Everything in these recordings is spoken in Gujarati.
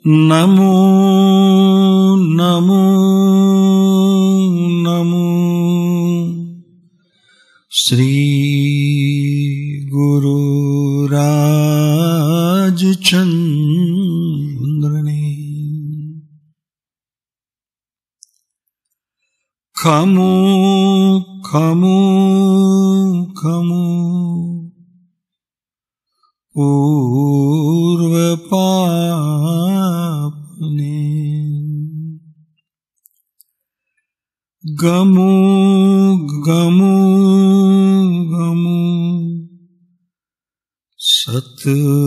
નમો નમો નમો શ્રી ગુરુ રાજચંદ્રને. ખમો ખમો ખમો પૂર્વ પાપને. ગમો ગમો ગમો સત્સંગને.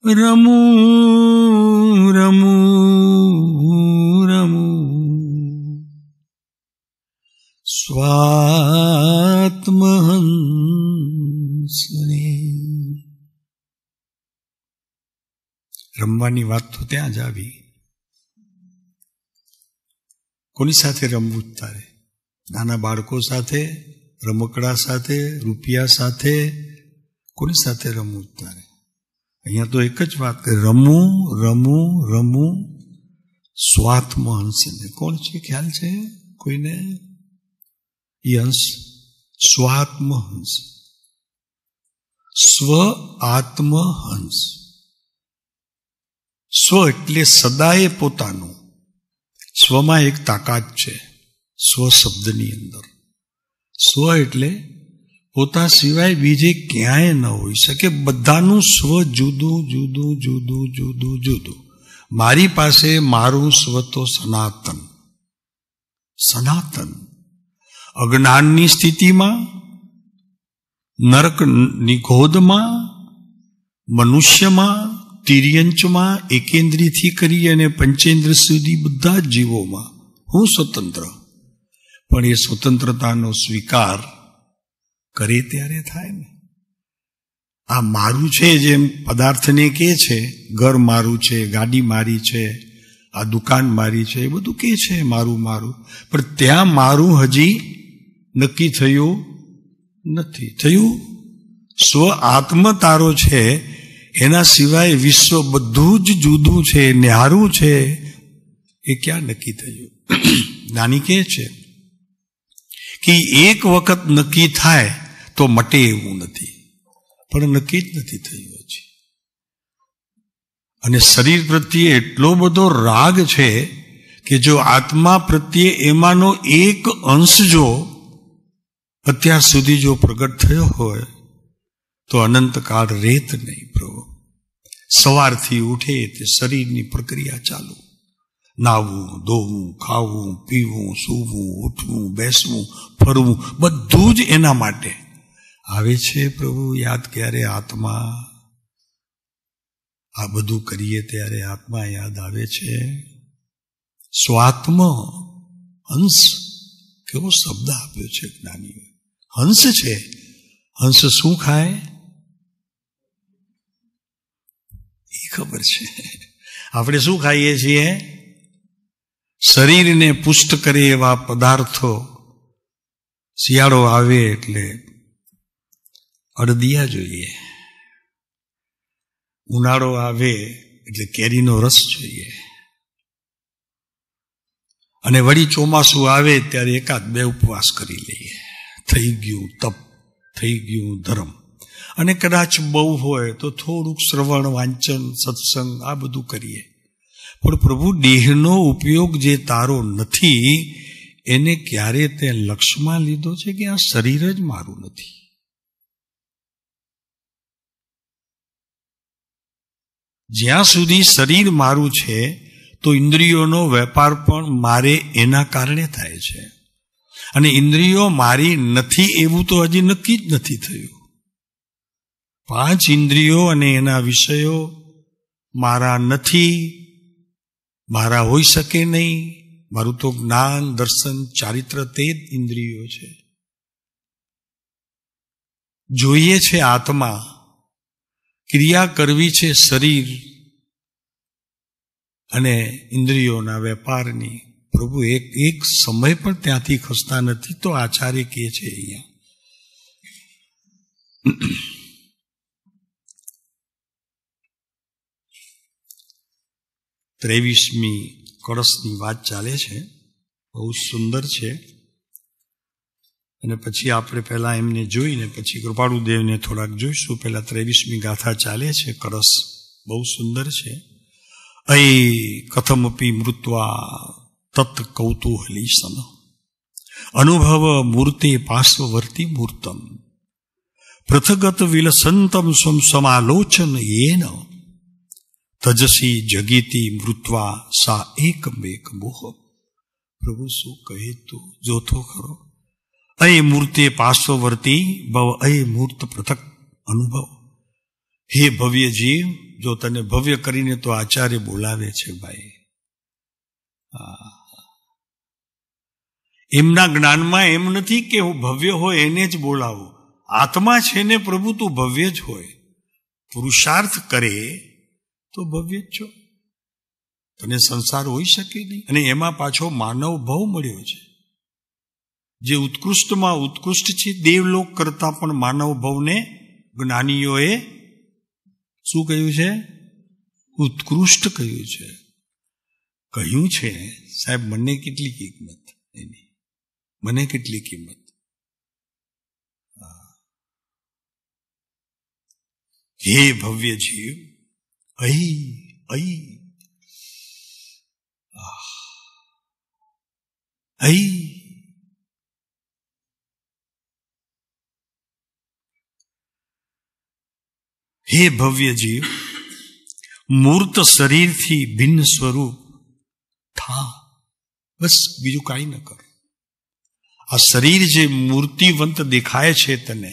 રમો રમો રમો સ્વાત્મહંસને. રમવાની વાત તો ત્યાં જ આવી. કોની સાથે રમવું જ તારે? નાના બાળકો સાથે, રમકડા સાથે, રૂપિયા સાથે, કોની સાથે રમવું જ તારે? અહીંયા તો એક જ વાત કરે, રમવું રમવું રમવું સ્વાત્મહંસને. કોણ છે, ખ્યાલ છે કોઈને? એ હંસ સ્વાત્મહંસ, સ્વ આત્મહંસ. સ્વ એટલે સદાય પોતાનું. સ્વમાં એક તાકાત છે સ્વ શબ્દની અંદર. સ્વ એટલે પોતા સિવાય બીજે ક્યાંય ન હોઈ શકે. બધાનું સ્વ જુદું જુદું જુદું જુદું જુદું. મારી પાસે મારું સ્વ તો સનાતન. સનાતન અજ્ઞાનની સ્થિતિમાં, નરકની ગોદમાં, મનુષ્યમાં, તિર્યંચમાં, એકેન્દ્રીયથી કરી અને પંચેન્દ્ર સુધી બધા જ જીવોમાં હું સ્વતંત્ર. પણ એ સ્વતંત્રતાનો સ્વીકાર કરે ત્યારે થાય ને. આ મારું છે, જેમ પદાર્થને કે છે ઘર મારું છે, ગાડી મારી છે, આ દુકાન મારી છે, એ બધું કે છે મારું મારું. પણ ત્યાં મારું હજી નક્કી થયું નથી. થયું સ્વ આત્મ તારો છે, એના સિવાય વિશ્વ બધું જ જુદું છે, ન્યારું છે. એ ક્યાં નક્કી થયું? નાની કહે છે કે એક વખત નક્કી થાય તો મટે એવું નથી, પણ નક્કી જ નથી થયું છે. અને શરીર પ્રત્યે એટલો બધો રાગ છે કે જો આત્મા પ્રત્યે એમાંનો એક અંશ જો અત્યાર સુધી જો પ્રગટ થયો હોય તો અનંતકાળ રેત નહીં પ્રભુ. સવારથી ઉઠે તે શરીરની પ્રક્રિયા ચાલુ. નાવું, ધોવું, ખાવું, પીવું, સૂવું, ઉઠવું, બેસવું, ફરવું, બધું જ એના માટે આવે છે પ્રભુ. યાદ ક્યારે આત્મા? આ બધું કરીએ ત્યારે આત્મા યાદ આવે છે. સ્વાત્મ હંસ, કેવો શબ્દ આપ્યો છે જ્ઞાનીઓ. હંસ છે. હંસ શું ખાય એ ખબર છે. આપણે શું ખાઈએ છીએ? શરીરને પુષ્ટ કરે એવા પદાર્થો. શિયાળો આવે એટલે અડદિયા જોઈએ, ઉનાળો આવે એટલે કેરીનો રસ જોઈએ, અને વળી ચોમાસું આવે ત્યારે એકાદ બે ઉપવાસ કરી લઈએ. થઈ ગયું તપ, થઈ ગયું ધર્મ. અને કદાચ બહુ હોય તો થોડુંક શ્રવણ, વાંચન, સત્સંગ આ બધું કરીએ. પણ પ્રભુ દેહનો ઉપયોગ જે તારો નથી એને ક્યારે તે લક્ષ્યમાં લીધો છે કે આ શરીર જ મારું નથી. જ્યાં સુધી શરીર મારું છે તો ઇન્દ્રિયોનો વેપાર પણ મારે એના કારણે થાય છે. અને ઇન્દ્રિયો મારી નથી એવું તો હજી નક્કી જ નથી થયું. 5 ઇન્દ્રિયો અને એના વિષયો મારા નથી, મારા હોઈ શકે નહીં. મારું તો જ્ઞાન, દર્શન, ચારિત્ર તે જ ઇન્દ્રિયો છે. જોઈએ છે આત્મા, ક્રિયા કરવી છે શરીર અને ઇન્દ્રિયોના વેપારની. પ્રભુ એક સમય પણ ત્યાંથી ખસતા નથી. તો આચાર્ય કહે છે અહીંયા ત્રેવીસમી કળશની વાત ચાલે છે, બહુ સુંદર છે. અને પછી આપણે પહેલા એમને જોઈને પછી કૃપાળુદેવને થોડાક જોઈશું. પહેલા 23મી ગાથા ચાલે છે. કળશ બહુ સુંદર છે. અય કથમપી મૃત્વા તત કૌતૂહલી સમ અનુભવ મૂર્તે પાર્શ્વવર્તી મૂર્તમ પૃથગત વિલસંતમ સ્વમ સમાલોચન યેન તજસી જગીતી મૃત્વા સા એકમેક મોહ. પ્રભુ શું કહે તું જોતો ખરો. અય મૂર્તે પાર્શ્વવર્તી ભવ અય મૂર્ત પૃથક અનુભવ. હે ભવ્ય જીવ, જો તને ભવ્ય કરીને તો આચાર્ય બોલાવે છે ભાઈ. એમના જ્ઞાનમાં એમ નથી કે હું ભવ્ય હોય એને જ બોલાવું. આત્મા છે ને પ્રભુ તું ભવ્ય જ હોય. પુરુષાર્થ કરે તો ભવ્ય જ છો. તને સંસાર હોઈ શકે નહીં. અને એમાં પાછો માનવ ભાવ મળ્યો છે જે ઉત્કૃષ્ટમાં ઉત્કૃષ્ટ છે. દેવલોક કરતા પણ માનવ ભાવને જ્ઞાનીઓએ શું કહ્યું છે? ઉત્કૃષ્ટ કહ્યું છે. કહ્યું છે સાહેબ, મને કેટલી કિંમત એની, મને કેટલી કિંમત. હે ભવ્ય જીવ, અહીં અહીં અહીં હે ભવ્ય જીવ, મૂર્ત શરીરથી ભિન્ન સ્વરૂપ થા. બસ બીજું કાંઈ ન કર. આ શરીર જે મૂર્તિવંત દેખાય છે તને,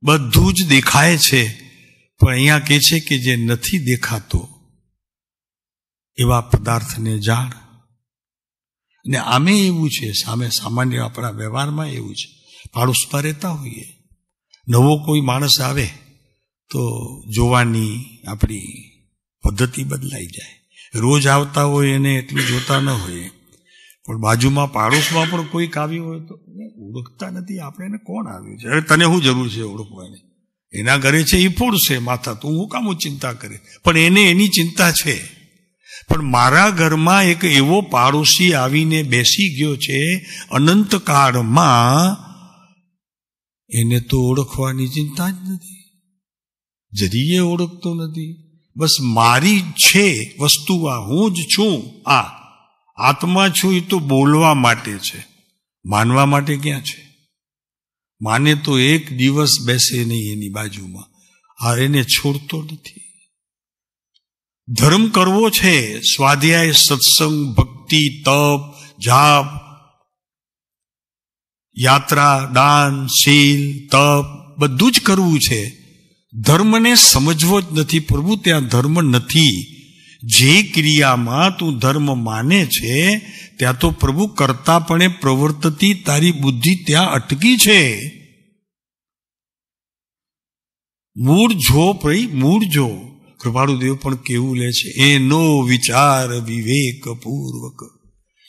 બધું જ દેખાય છે, પણ અહીંયા કહે છે કે જે નથી દેખાતો એવા પદાર્થને જાણ. ને આમે એવું છે, સામે સામાન્ય આપણા વ્યવહારમાં એવું છે. પાડોશમાં રહેતા હોઈએ, નવો કોઈ માણસ આવે તો જોવાની આપણી પદ્ધતિ બદલાઈ જાય. રોજ આવતા હોય એને એટલું જોતા ન હોય, પણ બાજુમાં પાડોશમાં પણ કોઈક આવ્યું હોય તો ઓળખતા નથી આપણે, એને કોણ આવ્યું છે, અરે તને શું જરૂર છે ઓળખવાની, એના ઘરે છે એ ફોડશે માથા, તું હું કામ ચિંતા કરે. પણ એને એની ચિંતા છે. પણ મારા ઘરમાં એક એવો પાડોશી આવીને બેસી ગયો છે અનંતકાળમાં, એને તો ઓળખવાની ચિંતા જ નથી, જરીએ ઓળખતો નથી. બસ મારી છે વસ્તુ, આ હું જ છું, આ આત્મા છું, એ તો બોલવા માટે છે, માનવા માટે ક્યાં છે? માને તો એક દિવસ બેસે નહીં એની બાજુમાં, આ એને છોડતો નથી. ધર્મ કરવો છે, સ્વાધ્યાય, સત્સંગ, ભક્તિ, તપ, જાપ, યાત્રા, દાન, શીલ, તપ બધું જ કરવું છે. ધર્મને સમજવો જ નથી. પ્રભુ ત્યાં ધર્મ નથી. જે ક્રિયામાં તું ધર્મ માને છે ત્યાં તો પ્રભુ કરતાપણે પ્રવર્તતી તારી બુદ્ધિ ત્યાં અટકી છે. મૂળ જો ભાઈ, મૂળ જો. કૃપાળુદેવ પણ કેવું લે છે, એનો વિચાર વિવેક પૂર્વક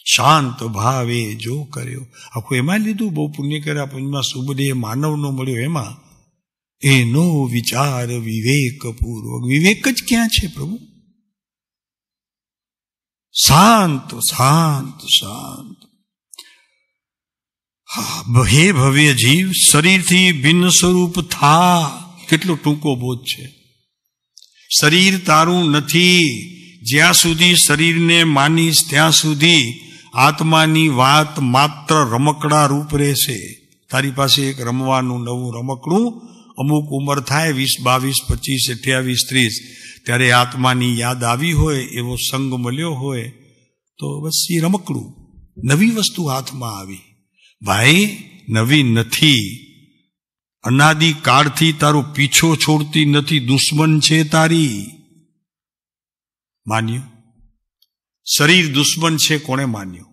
શાંત ભાવે જો કર્યો. આખું એમાં લીધું, બહુ પુણ્ય કર્યા પુણ્યમાં શુભદેહ માનવનો મળ્યો, એમાં એનો વિચાર વિવેક પૂર્વક. વિવેક જ ક્યાં છે પ્રભુ? શાંત શાંત શાંત. હે ભવ્ય જીવ, શરીરથી ભિન્ન સ્વરૂપ થા. કેટલો ટૂંકો બોધ છે. શરીર તારું નથી. જ્યાં સુધી શરીરને માનીશ ત્યાં સુધી આત્માની વાત માત્ર રમકડા રૂપ રહેશે. તારી પાસે એક રમવાનું નવું રમકડું, અમુક ઉંમર થાય 20, 22, 25, 28, 30, ત્યારે આત્માની યાદ આવી હોય, એવો સંગ મળ્યો હોય તો બસ એ રમકડું, નવી વસ્તુ હાથમાં આવી. ભાઈ નવી નથી. અનાદિ કાળથી તારો પીછો છોડતી નથી, દુશ્મન છે તારી. માન્યું? શરીર દુશ્મન છે, કોણે માન્યું?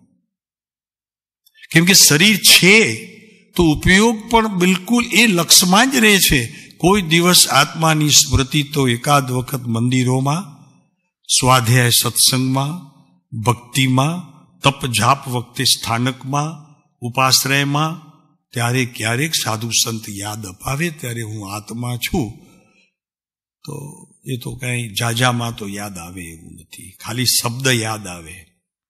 કેમ કે શરીર છે તો ઉપયોગ પણ બિલકુલ એ લક્ષમાં જ રહે છે. કોઈ દિવસ આત્માની સ્મૃતિ તો એકાદ વખત મંદિરોમાં, સ્વાધ્યાય સત્સંગમાં, ભક્તિમાં, તપ જાપ વખતે સ્થાનકમાં, ઉપાશ્રયમાં, ત્યારે ક્યારેક સાધુ સંત યાદ અપાવે ત્યારે હું આત્મા છું, તો એ તો કઈ જાજામાં તો યાદ આવે એવું નથી, ખાલી શબ્દ યાદ આવે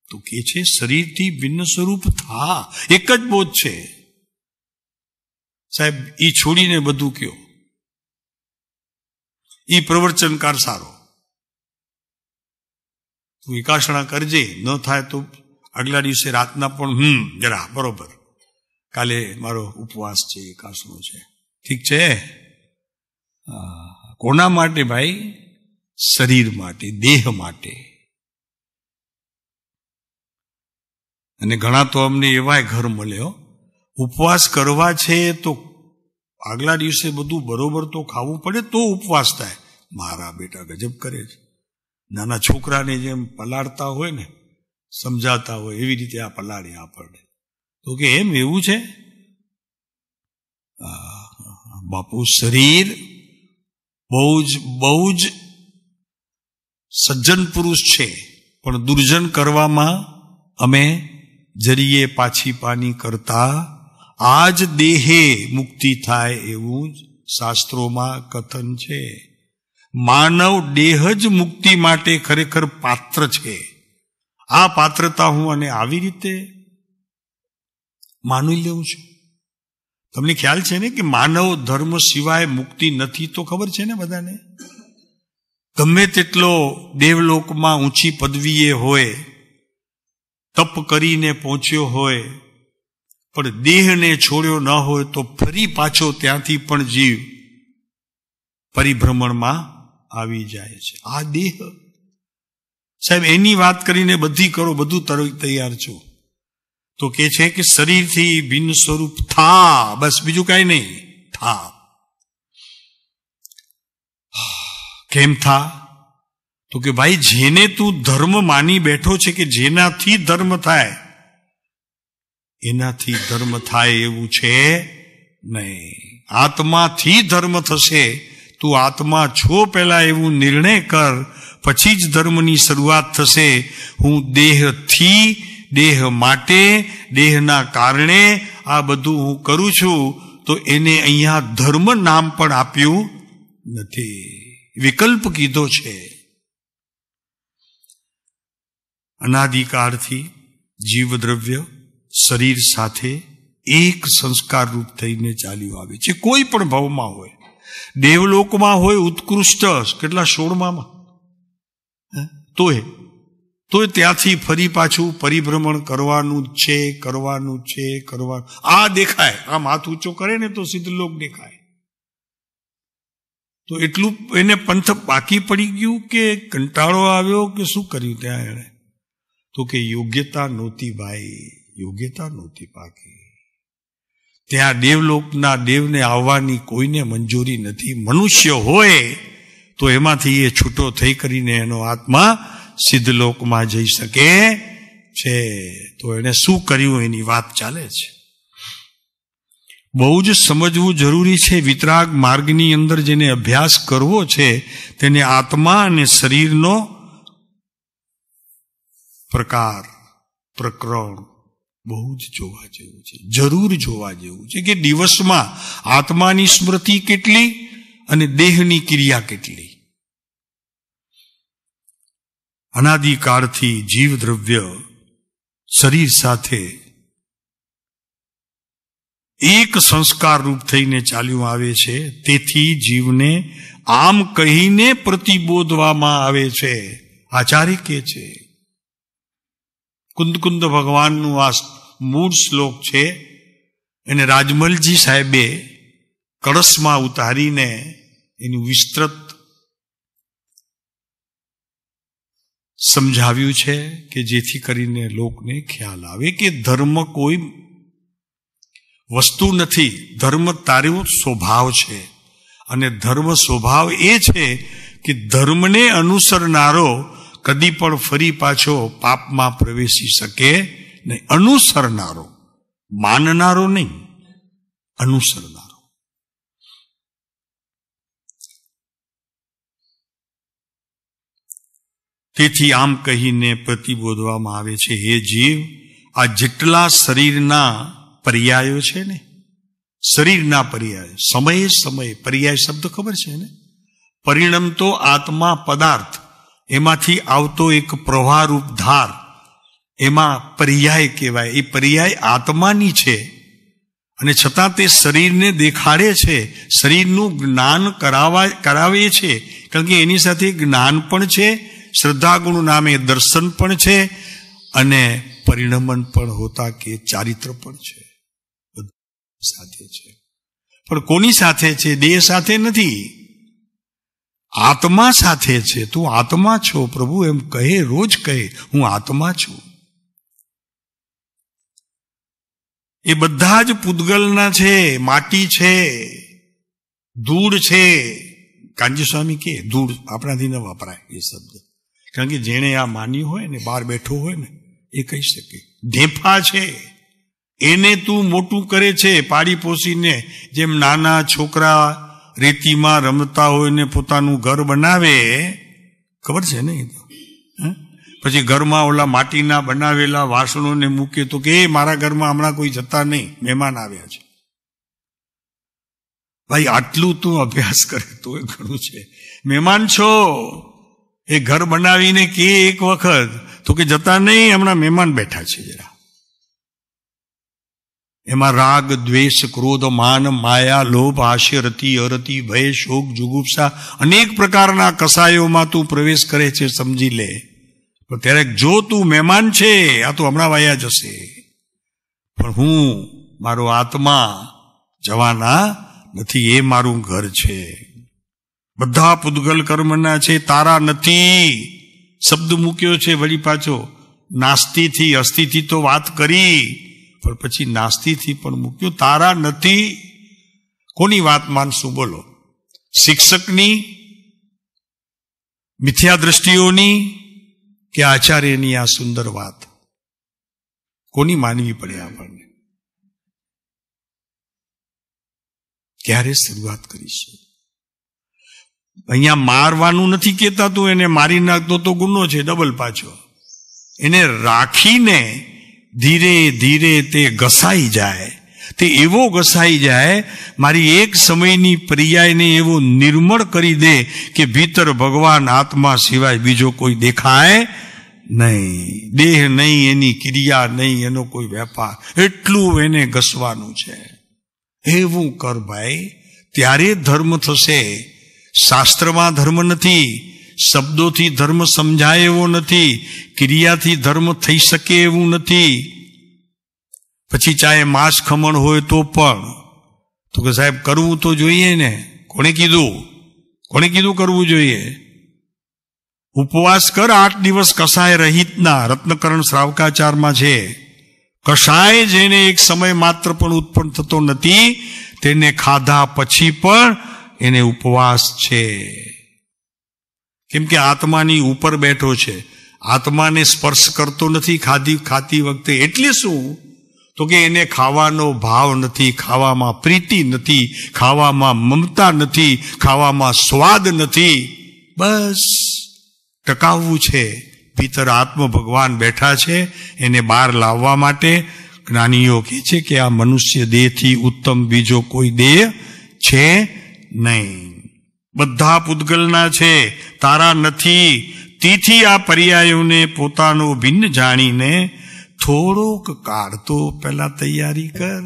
તો કે છે શરીરથી ભિન્ન સ્વરૂપ થા, એક જ બોધ છે સાહેબ. એ છોડીને બધું કયો, એ પ્રવચનકાર સારો, તું એકાશણા કરજે, ન થાય તો આગલા દિવસે રાતના પણ જરા બરોબર, કાલે મારો ઉપવાસ છે, એકાશણો છે, ઠીક છે. કોના માટે ભાઈ? શરીર માટે, દેહ માટે. અને ઘણા તો અમને એવાય ઘર મળ્યો, ઉપવાસ કરવા છે તો આગલા દિવસે બધું બરોબર તો ખાવું પડે તો ઉપવાસ થાય. મારા બેટા ગજબ કરે છે, નાના છોકરાને જેમ પલાળતા હોય ને, સમજાતા હોય એવી રીતે આ પલાળે આપણને. તો કે એમ એવું છે? બાપુ શરીર બહુ જ સજ્જન પુરુષ છે, પણ દુર્જન કરવામાં અમે જરીએ પાછી પાની કરતા. આ જ દેહે મુક્તિ થાય એવું જ શાસ્ત્રોમાં કથન છે. માનવ દેહ જ મુક્તિ માટે ખરેખર પાત્ર છે. આ પાત્રતા હું અને આવી રીતે માની લેવું છું. તમને ખ્યાલ છે ને કે માનવ ધર્મ સિવાય મુક્તિ નથી, તો ખબર છે ને બધાને. ગમે તેટલો દેવલોકમાં ઊંચી પદવીએ હોય, તપ કરીને પહોંચ્યો હોય, પણ દેહને છોડ્યો ન હોય તો ફરી પાછો ત્યાંથી પણ જીવ પરિભ્રમણમાં આવી જાય છે. આ દેહ સાહેબ, એની વાત કરીને બધી કરો, બધું તૈયાર છું. તો કે છે કે શરીરથી ભિન્ન સ્વરૂપ થા, બસ બીજું કાંઈ નહીં, થા. કેમ થા? તો કે ભાઈ જેને તું ધર્મ માની બેઠો છે કે જેનાથી ધર્મ થાય, એનાથી ધર્મ થાય એવું છે નહીં. આત્માથી ધર્મ થશે. તું આત્મા છો પહેલા એવું નિર્ણય કર, પછી જ ધર્મની શરૂઆત થશે. હું દેહથી, દેહ માટે, દેહના કારણે આ બધું હું કરું છું, તો એને અહીંયા ધર્મ નામ પણ આપ્યું નથી, વિકલ્પ કીધો છે. અનાદિકાળથી જીવદ્રવ્ય શરીર સાથે એક સંસ્કાર રૂપ થઈને ચાલ્યું આવે છે. કોઈ પણ ભાવમાં હોય, દેવલોકમાં હોય ઉત્કૃષ્ટ, કેટલા 16માં, તોય ત્યાંથી ફરી પાછું પરિભ્રમણ કરવાનું છે. આ દેખાય, આમ હાથ ઊંચો કરે ને તો સિદ્ધલોક દેખાય. તો એટલું એને પંથ બાકી પડી ગયું કે કંટાળો આવ્યો કે શું કર્યું ત્યાં એણે? તો કે યોગ્યતા નહોતી ભાઈ, યોગ્યતા નહોતી પાકી. ત્યાં દેવલોકના દેવને આવવાની કોઈને મંજૂરી નથી. મનુષ્ય હોય તો એમાંથી એ છૂટો થઈ કરીને એનો આત્મા સિદ્ધલોકમાં જઈ શકે છે. તો એને શું કર્યું એની વાત ચાલે છે. બહુ જ સમજવું જરૂરી છે. વિતરાગ માર્ગની અંદર જેને અભ્યાસ કરવો છે તેને આત્મા અને શરીરનો પ્રકાર, પ્રકરણ બહુ જ જોવા જેવું છે, જરૂર જોવા જેવું છે કે દિવસમાં આત્માની સ્મૃતિ કેટલી અને દેહની ક્રિયા કેટલી. અનાદિકાળથી જીવ દ્રવ્ય શરીર સાથે એક સંસ્કાર રૂપ થઈને ચાલ્યું આવે છે. તેથી જીવને આમ કહીને પ્રતિબોધવામાં આવે છે. આચાર્ય કે છે, કુંદ ભગવાનનું આ મૂળ શ્લોક છે, એને રાજમલજી સાહેબે કળશમાં ઉતારીને એનું વિસ્તૃત સમજાવ્યું છે કે જેથી કરીને લોકને ખ્યાલ આવે કે ધર્મ કોઈ વસ્તુ નથી, ધર્મ તારો સ્વભાવ છે. અને ધર્મ સ્વભાવ એ છે કે ધર્મને અનુસરનારો કદી પણ ફરી પાછો પાપમાં પ્રવેશી શકે નહીં. અનુસરનારો, માનનારો નહીં, અનુસરનારો. તેથી આમ કહીને પ્રતિબોધવામાં આવે છે, હે જીવ, આ જેટલા શરીરના પર્યાયો છે ને શરીરના પર્યાય, સમયે સમય પર્યાય શબ્દ ખબર છે ને? પરિણમતો આત્મા પદાર્થ, એમાંથી આવતો એક પ્રવાહરૂપ ધાર, એમાં પર્યાય કહેવાય. એ પર્યાય આત્માની છે અને છતાં તે શરીરને દેખાડે છે, શરીરનું જ્ઞાન કરાવે છે. કારણ કે એની સાથે જ્ઞાન પણ છે, શ્રદ્ધાગુણ નામે દર્શન પણ છે, અને પરિણમન પણ હોતા કે ચારિત્ર પણ છે. સાથે છે. પણ કોની સાથે છે? દેહ સાથે નથી, આત્મા સાથે છે. તું આત્મા છો, પ્રભુ એમ કહે, રોજ કહે, હું આત્મા છું. એ બધા જ પૂતગલના છે, માટી છે, ધૂળ છે. કાનજી સ્વામી કે ધૂળ આપણાથી ન વાપરાય એ શબ્દ, કારણ કે જેણે આ માન્યું હોય ને, બહાર બેઠો હોય ને, એ કહી શકે. ઢેફા છે, એને તું મોટું કરે છે પાડી પોસીને. જેમ નાના છોકરા રેતીમાં રમતા હોય ને પોતાનું ઘર બનાવે, ખબર છે ને? પછી ઘરમાં ઓલા માટીના બનાવેલા વાસણોને મૂકે તો કે મારા ઘરમાં હમણાં કોઈ જતા નહીં, મહેમાન આવ્યા છે. ભાઈ આટલું તું અભ્યાસ કરે તો એ ઘણું છે. મહેમાન છો, એ ઘર બનાવીને કે એક વખત તો કે જતા નહીં, હમણાં મહેમાન બેઠા છે. જરા એમાં રાગ, દ્વેષ, ક્રોધ, માન, માયા, લોભ, હાસ્ય, રતિ, અરતિ, ભય, શોક, જુગુપ્સા, અનેક પ્રકારના કસાયોમાં તું પ્રવેશ કરે છે, સમજી લે. પણ ત્યારે જો તું મહેમાન છે, આ તો હમણાં વાયા જશે, પણ હું મારો આત્મા જવાના નથી, એ મારું ઘર છે. બધા પૂતગલ કર્મના છે, તારા નથી શબ્દ મૂક્યો છે. વળી પાછો નાસ્તિથી અસ્થિથી તો વાત કરી, પણ પછી નાસ્તિથી પણ મૂક્યું. તારા નથી. કોની વાત માનશું બોલો? શિક્ષકની, મિથ્યા દ્રષ્ટિઓની, કે આચાર્યની આ સુંદર વાત? કોની માનવી પડે આપણને? ક્યારે શરૂઆત કરીશું? અહીંયા મારવાનું નથી કહેતા, તું એને મારી નાખતો તો ગુનો છે ડબલ પાછો. એને રાખીને ધીરે ધીરે તે ઘસાઈ જાય, તે એવો ઘસાઈ જાય, મારી એક સમયની પર્યાયને એવો નિર્મળ કરી દે કે ભીતર ભગવાન આત્મા સિવાય બીજો કોઈ દેખાય નહીં. દેહ નહીં, એની ક્રિયા નહીં, એનો કોઈ વેપાર, એટલું એને ઘસવાનું છે. એવું કર ભાઈ, ત્યારે ધર્મ થશે. શાસ્ત્રમાં ધર્મ નથી, શબ્દોથી ધર્મ સમજાય એવો નથી, ક્રિયાથી ધર્મ થઈ શકે એવું નથી. પછી ચાહે માંસ ખમણ હોય તો પણ તો કે સાહેબ કરવું તો જોઈએ ને. કોણે કીધું કરવું જોઈએ? ઉપવાસ કર 8 દિવસ કસાય રહિતના, રત્નકરણ શ્રાવકાચારમાં છે. કસાય જેને એક સમય માત્ર પણ ઉત્પન્ન થતો નથી, તેને ખાધા પછી પણ એને ઉપવાસ છે. કેમ કે આત્માની ઉપર બેઠો છે, આત્માને સ્પર્શ કરતો નથી ખાતી વખતે. એટલે શું? તો કે એને ખાવાનો ભાવ નથી, ખાવામાં પ્રીતિ નથી, ખાવામાં મમતા નથી, ખાવામાં સ્વાદ નથી. બસ ટકાવવું છે. ભીતર આત્મ ભગવાન બેઠા છે, એને બહાર લાવવા માટે જ્ઞાનીઓ કહે છે કે આ મનુષ્ય દેહથી ઉત્તમ બીજો કોઈ દેહ છે નહીં. બધા પૂતગલના છે, તારા નથી. તેથી આ પર્યાયોને પોતાનો ભિન્ન જાણીને થોડોક કાળ તો પહેલા તૈયારી કર.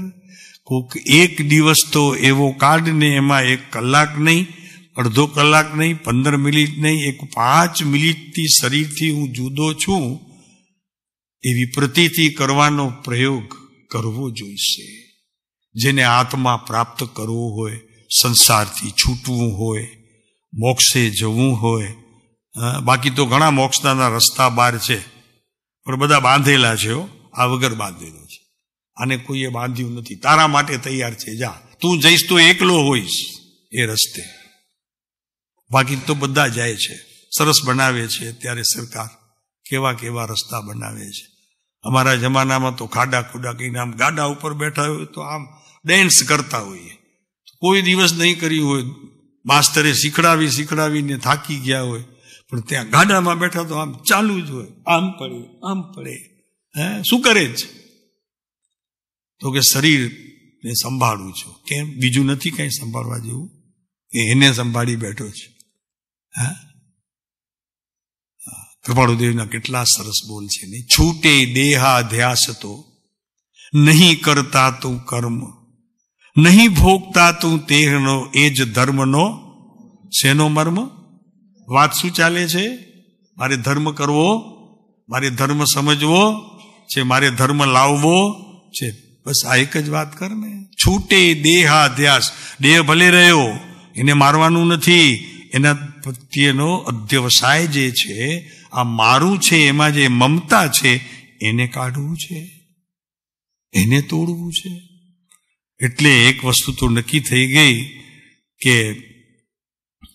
કોક એક દિવસ તો એવો કાઢને, એમાં 1 કલાક નહીં, અડધો કલાક નહીં, 15 મિનિટ નહીં, 5 મિનિટથી શરીરથી હું જુદો છું એવી પ્રતીતિ કરવાનો પ્રયોગ કરવો જોઈશે. જેને આત્મા પ્રાપ્ત કરવો હોય, સંસારથી છૂટવું હોય, મોક્ષે જવું હોય. બાકી તો ઘણા મોક્ષના રસ્તા બહાર છે, પણ બધા બાંધેલા છે. આ વગર બાંધેલો છે, આને કોઈએ બાંધ્યું નથી. તારા માટે તૈયાર છે, જા. તું જઈશ તો એકલો હોઈશ એ રસ્તે. બાકી તો બધા જાય છે. સરસ બનાવે છે અત્યારે સરકાર, કેવા કેવા રસ્તા બનાવે છે. અમારા જમાનામાં તો ખાડા ખુડા કહીને આમ ગાડા ઉપર બેઠા હોય તો આમ ડેન્સ કરતા હોઈએ. કોઈ દિવસ નહીં કર્યું હોય, માસ્તરે શીખડાવીને થાકી ગયા હોય, પણ ત્યાં ગાડામાં બેઠા તો આમ ચાલુ જ હોય. આમ પડે. શું કરે છે? તો કે શરીર ને સંભાળું છું. કેમ? બીજું નથી કઈ સંભાળવા જેવું, એને સંભાળી બેઠો છે. હા, કૃપાળુદેવના કેટલા સરસ બોલ છે ને. છૂટે દેહાધ્યાસ તો નહીં કરતા તું કર્મ, નહીં ભોગતા તું તેહનો, એ જ ધર્મનો શેનો મર્મ. વાત શું ચાલે છે? મારે ધર્મ કરવો, મારે ધર્મ સમજવો છે, મારે ધર્મ લાવવો છે. બસ આ એક જ વાત કર ને. છૂટે દેહાધ્યાસ, દેહ ભલે રહ્યો, એને મારવાનું નથી. એના પ્રત્યેનો અધ્યવસાય જે છે, આ મારું છે, એમાં જે મમતા છે એને કાઢવું છે, એને તોડવું છે. એટલે એક વસ્તુ તો નક્કી થઈ ગઈ કે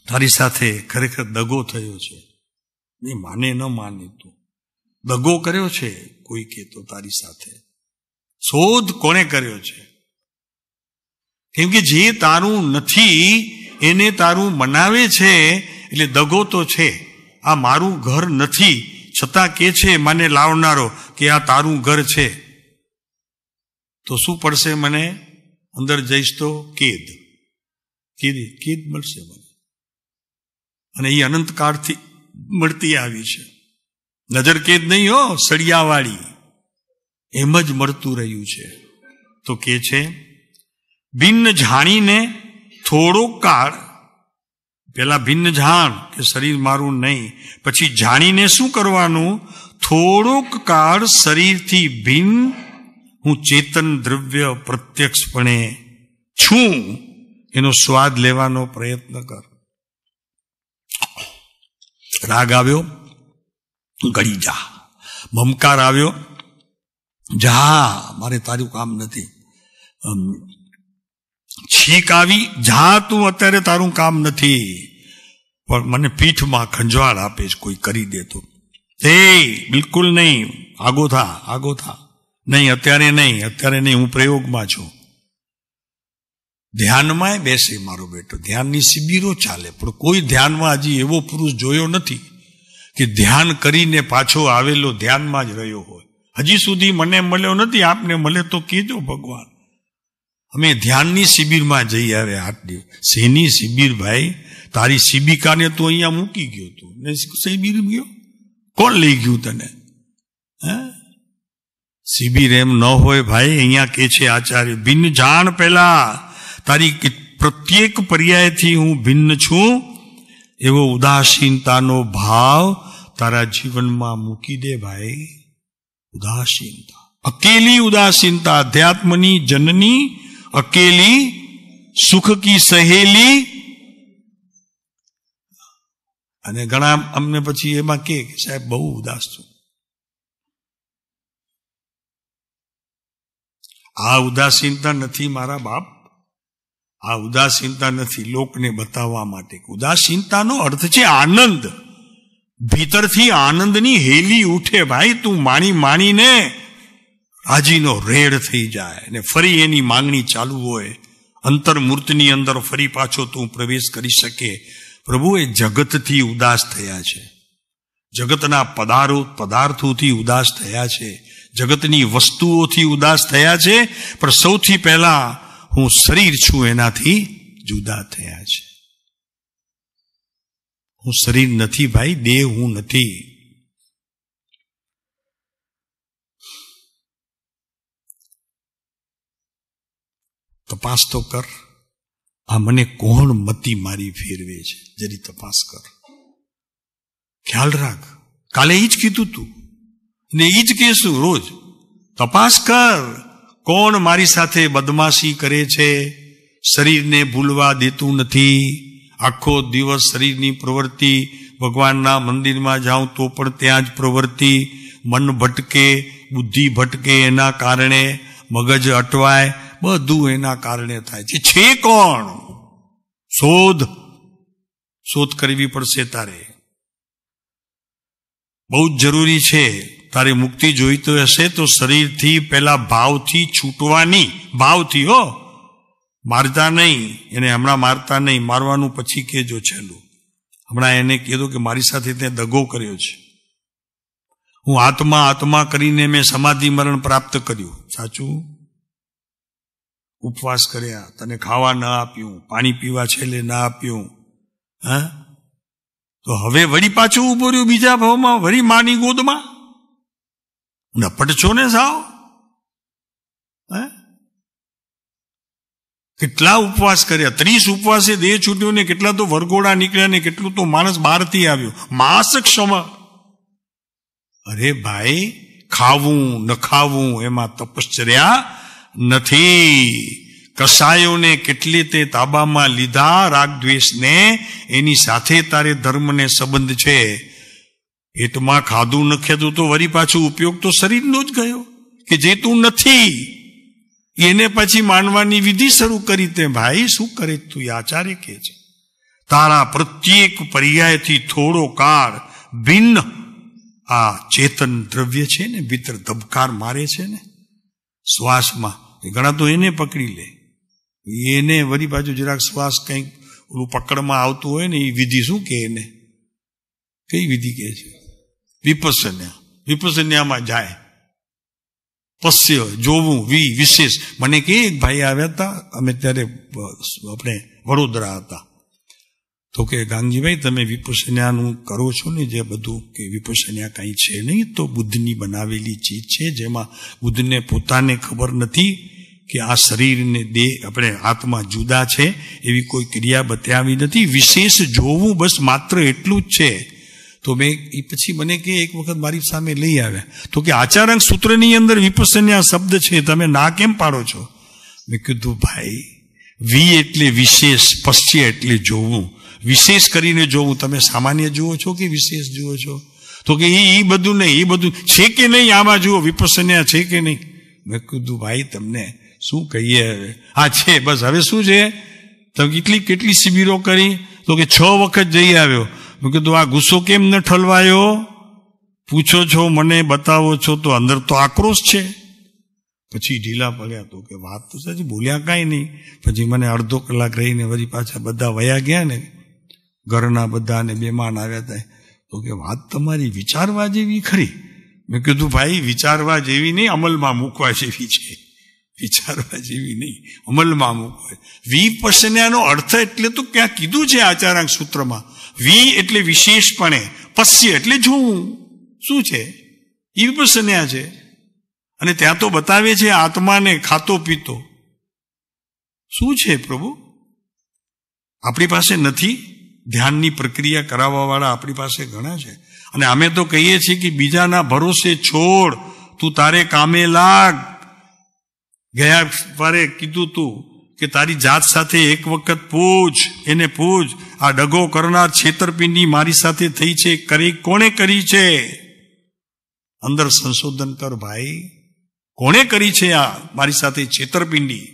તારી સાથે ખરેખર દગો થયો છે. નહીં માને ન માને, તું દગો કર્યો છે કોઈ કે તો તારી સાથે. શોધ કોણે કર્યો છે? કેમ કે જે તારું નથી એને તારું મનાવે છે, એટલે દગો તો છે. આ મારું ઘર નથી છતાં કે છે મને લાવનારો કે આ તારું ઘર છે, તો શું પડશે મને? અંદર જઈશ તો કેદ મળશે મને. અને એ અનંતકાળથી મળતી આવી છે. નજર કેદ નહીં હો, સળિયાવાળી, એમ જ મળતું રહ્યું છે. તો કે છે ભિન્ન જાણીને થોડો કાળ, પેલા ભિન્ન જાણ કે શરીર મારું નહીં, પછી જાણીને શું કરવાનું? થોડોક કાળ શરીરથી ભિન્ન હું ચેતન દ્રવ્ય પ્રત્યક્ષપણે છું, એનો સ્વાદ લેવાનો પ્રયત્ન કર. રાગ આવ્યો, ગળી જા. મમકાર આવ્યો, જા, મારે તારું કામ નથી. છીક આવી, જા, તું અત્યારે તારું કામ નથી, પણ મને પીઠમાં ખંજવાળ આપે છે કોઈ કરી દે તો. બિલકુલ નહીં, આગો થા. નહીં, અત્યારે નહીં, હું પ્રયોગમાં છું. ધ્યાનમાં બેસે મારો બેટો, ધ્યાનની શિબિરો ચાલે, પણ કોઈ ધ્યાનમાં હજી એવો પુરુષ જોયો નથી કે ધ્યાન કરીને પાછો આવેલો ધ્યાનમાં જ રહ્યો હોય. હજી સુધી મને મળ્યો નથી. આપને મળે તો કહેજો ભગવાન. અમે ધ્યાનની શિબિરમાં જઈ આવ્યા 8 દિવસ. શેની શિબિર ભાઈ? તારી શિબિકાને તું અહીંયા મૂકી ગયો તું ને શિબિર ગયો? કોણ લઈ ગયું તને? શિબિર એમ ન હોય ભાઈ. અહીંયા કે છે આચાર્ય, ભિન્ન જાણ પેલા તારી પ્રત્યેક પર્યાયથી હું ભિન્ન છું, એવો ઉદાસીનતાનો ભાવ તારા જીવનમાં મૂકી દે ભાઈ. ઉદાસીનતા, અકેલી ઉદાસીનતા, અધ્યાત્મની જનની અકેલી, સુખ કી સહેલી. અને ઘણા અમને પછી એમાં કે સાહેબ બહુ ઉદાસ છું. આ ઉદાસીનતા નથી મારા બાપ, આ ઉદાસીનતા નથી લોકને બતાવવા માટે. ઉદાસીનતાનો અર્થ છે આનંદ. ભીતરથી આનંદની હેલી ઉઠે ભાઈ. તું માણીને રાજીનો રેડ થઈ જાય ને ફરી એની માંગણી ચાલુ હોય. અંતર્મૂર્તની અંદર ફરી પાછો તું પ્રવેશ કરી શકે. પ્રભુ એ જગતથી ઉદાસ થયા છે, જગતના પદાર્થોથી ઉદાસ થયા છે, જગતની વસ્તુઓથી ઉદાસ થયા છે, પણ સૌથી પહેલા હું શરીર છું એનાથી જુદા થયા છે. હું શરીર નથી ભાઈ, દેહ હું નથી. તપાસ તો કર, આ મને કોણ મતી મારી ફેરવે છે, જરી તપાસ કર, ખ્યાલ રાખ. કાલે ઈ જ કીધું તું ને ઈ જ કહેશું રોજ. તપાસ કર, કોણ મારી સાથે બદમાશી કરે છે, શરીરને ભૂલવા દેતું નથી. આખો દિવસ શરીરની પ્રવૃત્તિ, ભગવાનના મંદિરમાં જાઉં તો પણ ત્યાં જ પ્રવૃત્તિ, મન ભટકે, બુદ્ધિ ભટકે, એના કારણે મગજ અટવાય, બધું એના કારણે થાય છે. છે કોણ? શોધ કરવી પડશે તારે. બહુ જ જરૂરી છે. તારે મુક્તિ જોઈતો હશે તો શરીરથી પેલા ભાવથી છૂટવાની. ભાવથી હો, મારતા નહીં એને, હમણાં મારતા નહીં, મારવાનું પછી કેજો છેલ્લું. હમણાં એને કીધું કે મારી સાથે તે દગો કર્યો છે, હું આત્મા કરીને મેં સમાધિ મરણ પ્રાપ્ત કર્યું. સાચું? ઉપવાસ કર્યા, તને ખાવા ન આપ્યું, પાણી પીવા છેલ્લે ન આપ્યું, હા, તો હવે વળી પાછું ઉભો રહ્યું બીજા ભાવમાં, વળી માની ગોદમાં નપટ છો ને સાવ. કેટલા ઉપવાસ કર્યા, 30 ઉપવાસે દેહ છૂટ્યો ને કેટલા તો વરઘોડા નીકળ્યા ને કેટલું તો માણસ બહારથી આવ્યો. માસ ક્ષમ. અરે ભાઈ, ખાવું ન ખાવું એમાં તપશ્ચર્યા નથી. કસાયોને કેટલી તે તાબામાં લીધા, રાગ દ્વેષને, એની સાથે તારે ધર્મને સંબંધ છે. પેટમાં ખાધું ન ખાધું તો વળી પાછું ઉપયોગ તો શરીરનો જ ગયો, કે જે તું નથી એને પછી માનવાની વિધિ શરૂ કરી. તે ભાઈ શું કરે તું? આચાર્ય કે છે તારા પ્રત્યેક પર્યાયથી થોડો કાળ ભિન્ન આ ચેતન દ્રવ્ય છે ને, ભીતર ધબકાર મારે છે ને શ્વાસમાં, ઘણા તો એને પકડી લે, એને વળી પાછું જરાક શ્વાસ કંઈક ઓલું પકડમાં આવતું હોય ને, એ વિધિ શું કે એને, કઈ વિધિ કે છે? વિપસન્યા. વિપસન્યામાં જાય. પશ્ય જોવું, વિશેષ. મને કે એક ભાઈ આવ્યા હતા, અમે ત્યારે આપણે વડોદરા હતા, તો કે ગાંગીભાઈ તમે વિપસન્યાનું કરો છો ને જે બધું, કે વિપસન્યા કાંઈ છે નહીં, તો બુદ્ધની બનાવેલી ચીજ છે, જેમાં બુદ્ધને પોતાને ખબર નથી કે આ શરીરને દેહ આપણે આત્મા જુદા છે, એવી કોઈ ક્રિયા બતાવી નથી. વિશેષ જોવું બસ માત્ર એટલું જ છે. તો મેં એ પછી મને કે એક વખત મારી સામે લઈ આવ્યા, તો કે આચારાંક સૂત્રની અંદર વિપસન્યા શબ્દ છે, તમે ના કેમ પાડો છો? મેં કીધું ભાઈ, વી એટલે વિશેષ, પશ્ય એટલે જોવું, વિશેષ કરીને જોવું. તમે સામાન્ય જુઓ છો કે વિશેષ જુઓ છો? તો કે એ બધું નહીં, એ બધું છે કે નહીં, આમાં જુઓ વિપસન્યા છે કે નહીં. મેં કીધું ભાઈ તમને શું કહીએ હવે, આ છે બસ. હવે શું છે? તમે કેટલી શિબિરો કરી? તો કે 6 વખત જઈ આવ્યો. મેં કીધું આ ગુસ્સો કેમ ન ઠલવાયો? પૂછો છો મને, બતાવો છો, તો અંદર તો આક્રોશ છે. પછી ઢીલા પડ્યા. તો કે વાત તો સાચી, બોલ્યા કાંઈ નહીં. પછી મને અડધો કલાક રહીને વળી પાછા બધા વયા ગયા ને, ઘરના બધાને મહેમાન આવ્યા હતા. તો કે વાત તમારી વિચારવા જેવી ખરી. મેં કીધું ભાઈ વિચારવા જેવી નહીં, અમલમાં મૂકવા જેવી છે. વિચારવા જેવી નહીં, અમલમાં મૂકવા. વિપસન્યાનો અર્થ એટલે તો ક્યાં કીધું છે આચારાંક સૂત્રમાં. વી એટલે વિશેષપણે, પશ્ય એટલે જોવું. શું છે? એ વિપસન્યા છે. અને ત્યાં તો બતાવે છે આત્માને ખાતો પીતો. શું છે પ્રભુ? આપણી પાસે નથી. ધ્યાનની પ્રક્રિયા કરાવવા વાળા આપણી પાસે ઘણા છે. અને અમે તો કહીએ છીએ કે બીજાના ભરોસે છોડ, તું તારે કામે લાગ. ગયા વારે કીધું તું કે તારી જાત સાથે એક વખત પૂછ, એને પૂછ, આ ડગો કરનાર છેતરપિંડી મારી સાથે થઈ છે, કોણે કરી છે? અંદર સંશોધન કર ભાઈ, કોણે કરી છે આ મારી સાથે છેતરપિંડી?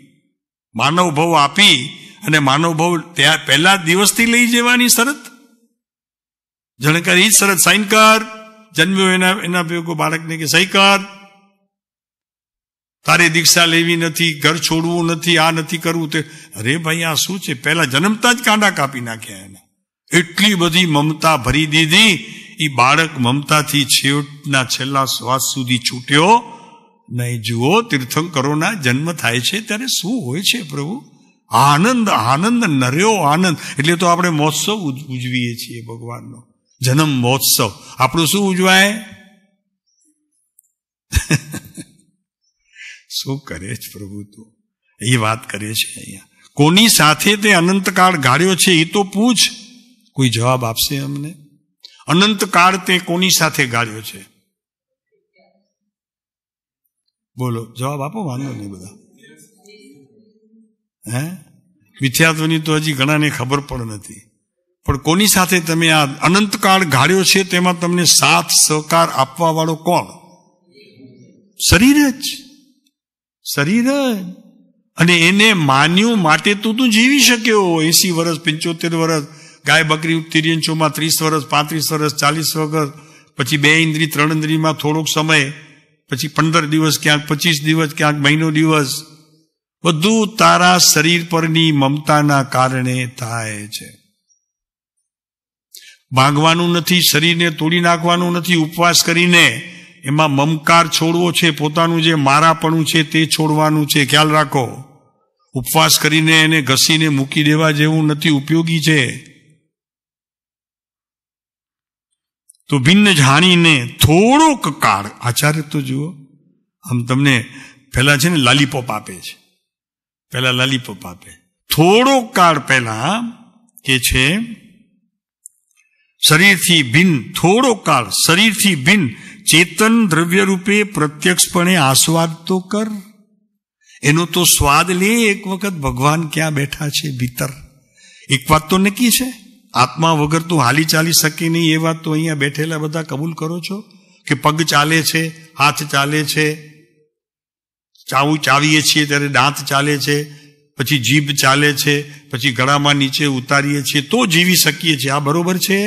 માનવ ભાવ આપી અને માનવ ભાવ ત્યાં પહેલા દિવસથી લઈ જવાની શરત, જાણકારી શરત, સાઈન કર. જન્મ્યો એના ભેગો બાળકને કે સહી કર, તારે દીક્ષા લેવી નથી, ઘર છોડવું નથી, આ નથી કરવું તે. અરે ભાઈ આ શું છે? પહેલા જન્મતા જ કાંડા કાપી નાખ્યા એના. એટલી બધી મમતા ભરી દીધી, એ બાળક મમતાથી છેવટના છેલ્લા શ્વાસ સુધી છૂટ્યો નહીં. જુઓ, તીર્થંકરોના જન્મ થાય છે ત્યારે શું હોય છે પ્રભુ? આનંદ, આનંદ, નર્યો આનંદ. એટલે તો આપણે મહોત્સવ ઉજવીએ છીએ, ભગવાનનો જન્મ મહોત્સવ. આપણું શું ઉજવાય? શું કરે છે પ્રભુ? તો એ વાત કરે છે અહીંયા. કોની સાથે તે અનંતકાળ ગાળ્યો છે એ તો પૂછ. કોઈ જવાબ આપશે અમને? અનંતકાળ તે કોની સાથે ગાળ્યો છે? બોલો, જવાબ આપો. વાંધો નહીં બધા. મિથ્યાત્વની તો હજી ઘણાને ખબર પણ નથી. પણ કોની સાથે તમે આ અનંતકાળ ગાળ્યો છે તેમાં તમને સાથ સહકાર આપવા વાળો કોણ? શરીર જ. શરીર જ. અને એને માન્યું માટે તું જીવી શક્યો 80 વર્ષ, 75 વર્ષ, ગાય બકરી તિર્યન ચોમાં 30 વર્ષ, 35 વર્ષ, 40 વર્ષ, પછી 2 ઇન્દ્રિય 3 ઇન્દ્રિયમાં થોડોક સમય, પછી 15 દિવસ, ક્યાંક 25 દિવસ, ક્યાંક મહિનો દિવસ. બધું તારા શરીર પરની મમતાના કારણે થાય છે. ભાગવાનું નથી, શરીરને તોડી નાખવાનું નથી. ઉપવાસ કરીને એમાં મમકાર છોડવો છે, પોતાનું જે મારાપણું છે તે છોડવાનું છે. ખ્યાલ રાખો, ઉપવાસ કરીને એને ઘસીને મૂકી દેવા જેવું નથી, ઉપયોગી છે. તો ભિન્ન જાણીને થોડોક કાળ, આચાર્ય તો જુઓ, આમ તમને પહેલા છે ને લાલીપોપ આપે છે, પહેલા લાલીપોપ આપે, થોડોક કાળ પહેલા કે છે શરીરથી ભિન્ન, થોડો કાળ શરીરથી ભિન્ન ચેતન દ્રવ્ય રૂપે પ્રત્યક્ષપણે આસ્વાદ તો કર. એનો તો સ્વાદ લે એક વખત. ભગવાન ક્યાં બેઠા છે ભીતર. એક વાત તો નક્કી છે, આત્મા વગર તો હાલી ચાલી શકે નહીં. એ વાત તો અહીંયા બેઠેલા બધા કબૂલ કરો છો કે પગ ચાલે છે, હાથ ચાલે છે, ચાવીએ છીએ ત્યારે દાંત ચાલે છે, પછી જીભ ચાલે છે, પછી ગળામાં નીચે ઉતારીએ છીએ તો જીવી શકીએ છીએ. આ બરોબર છે?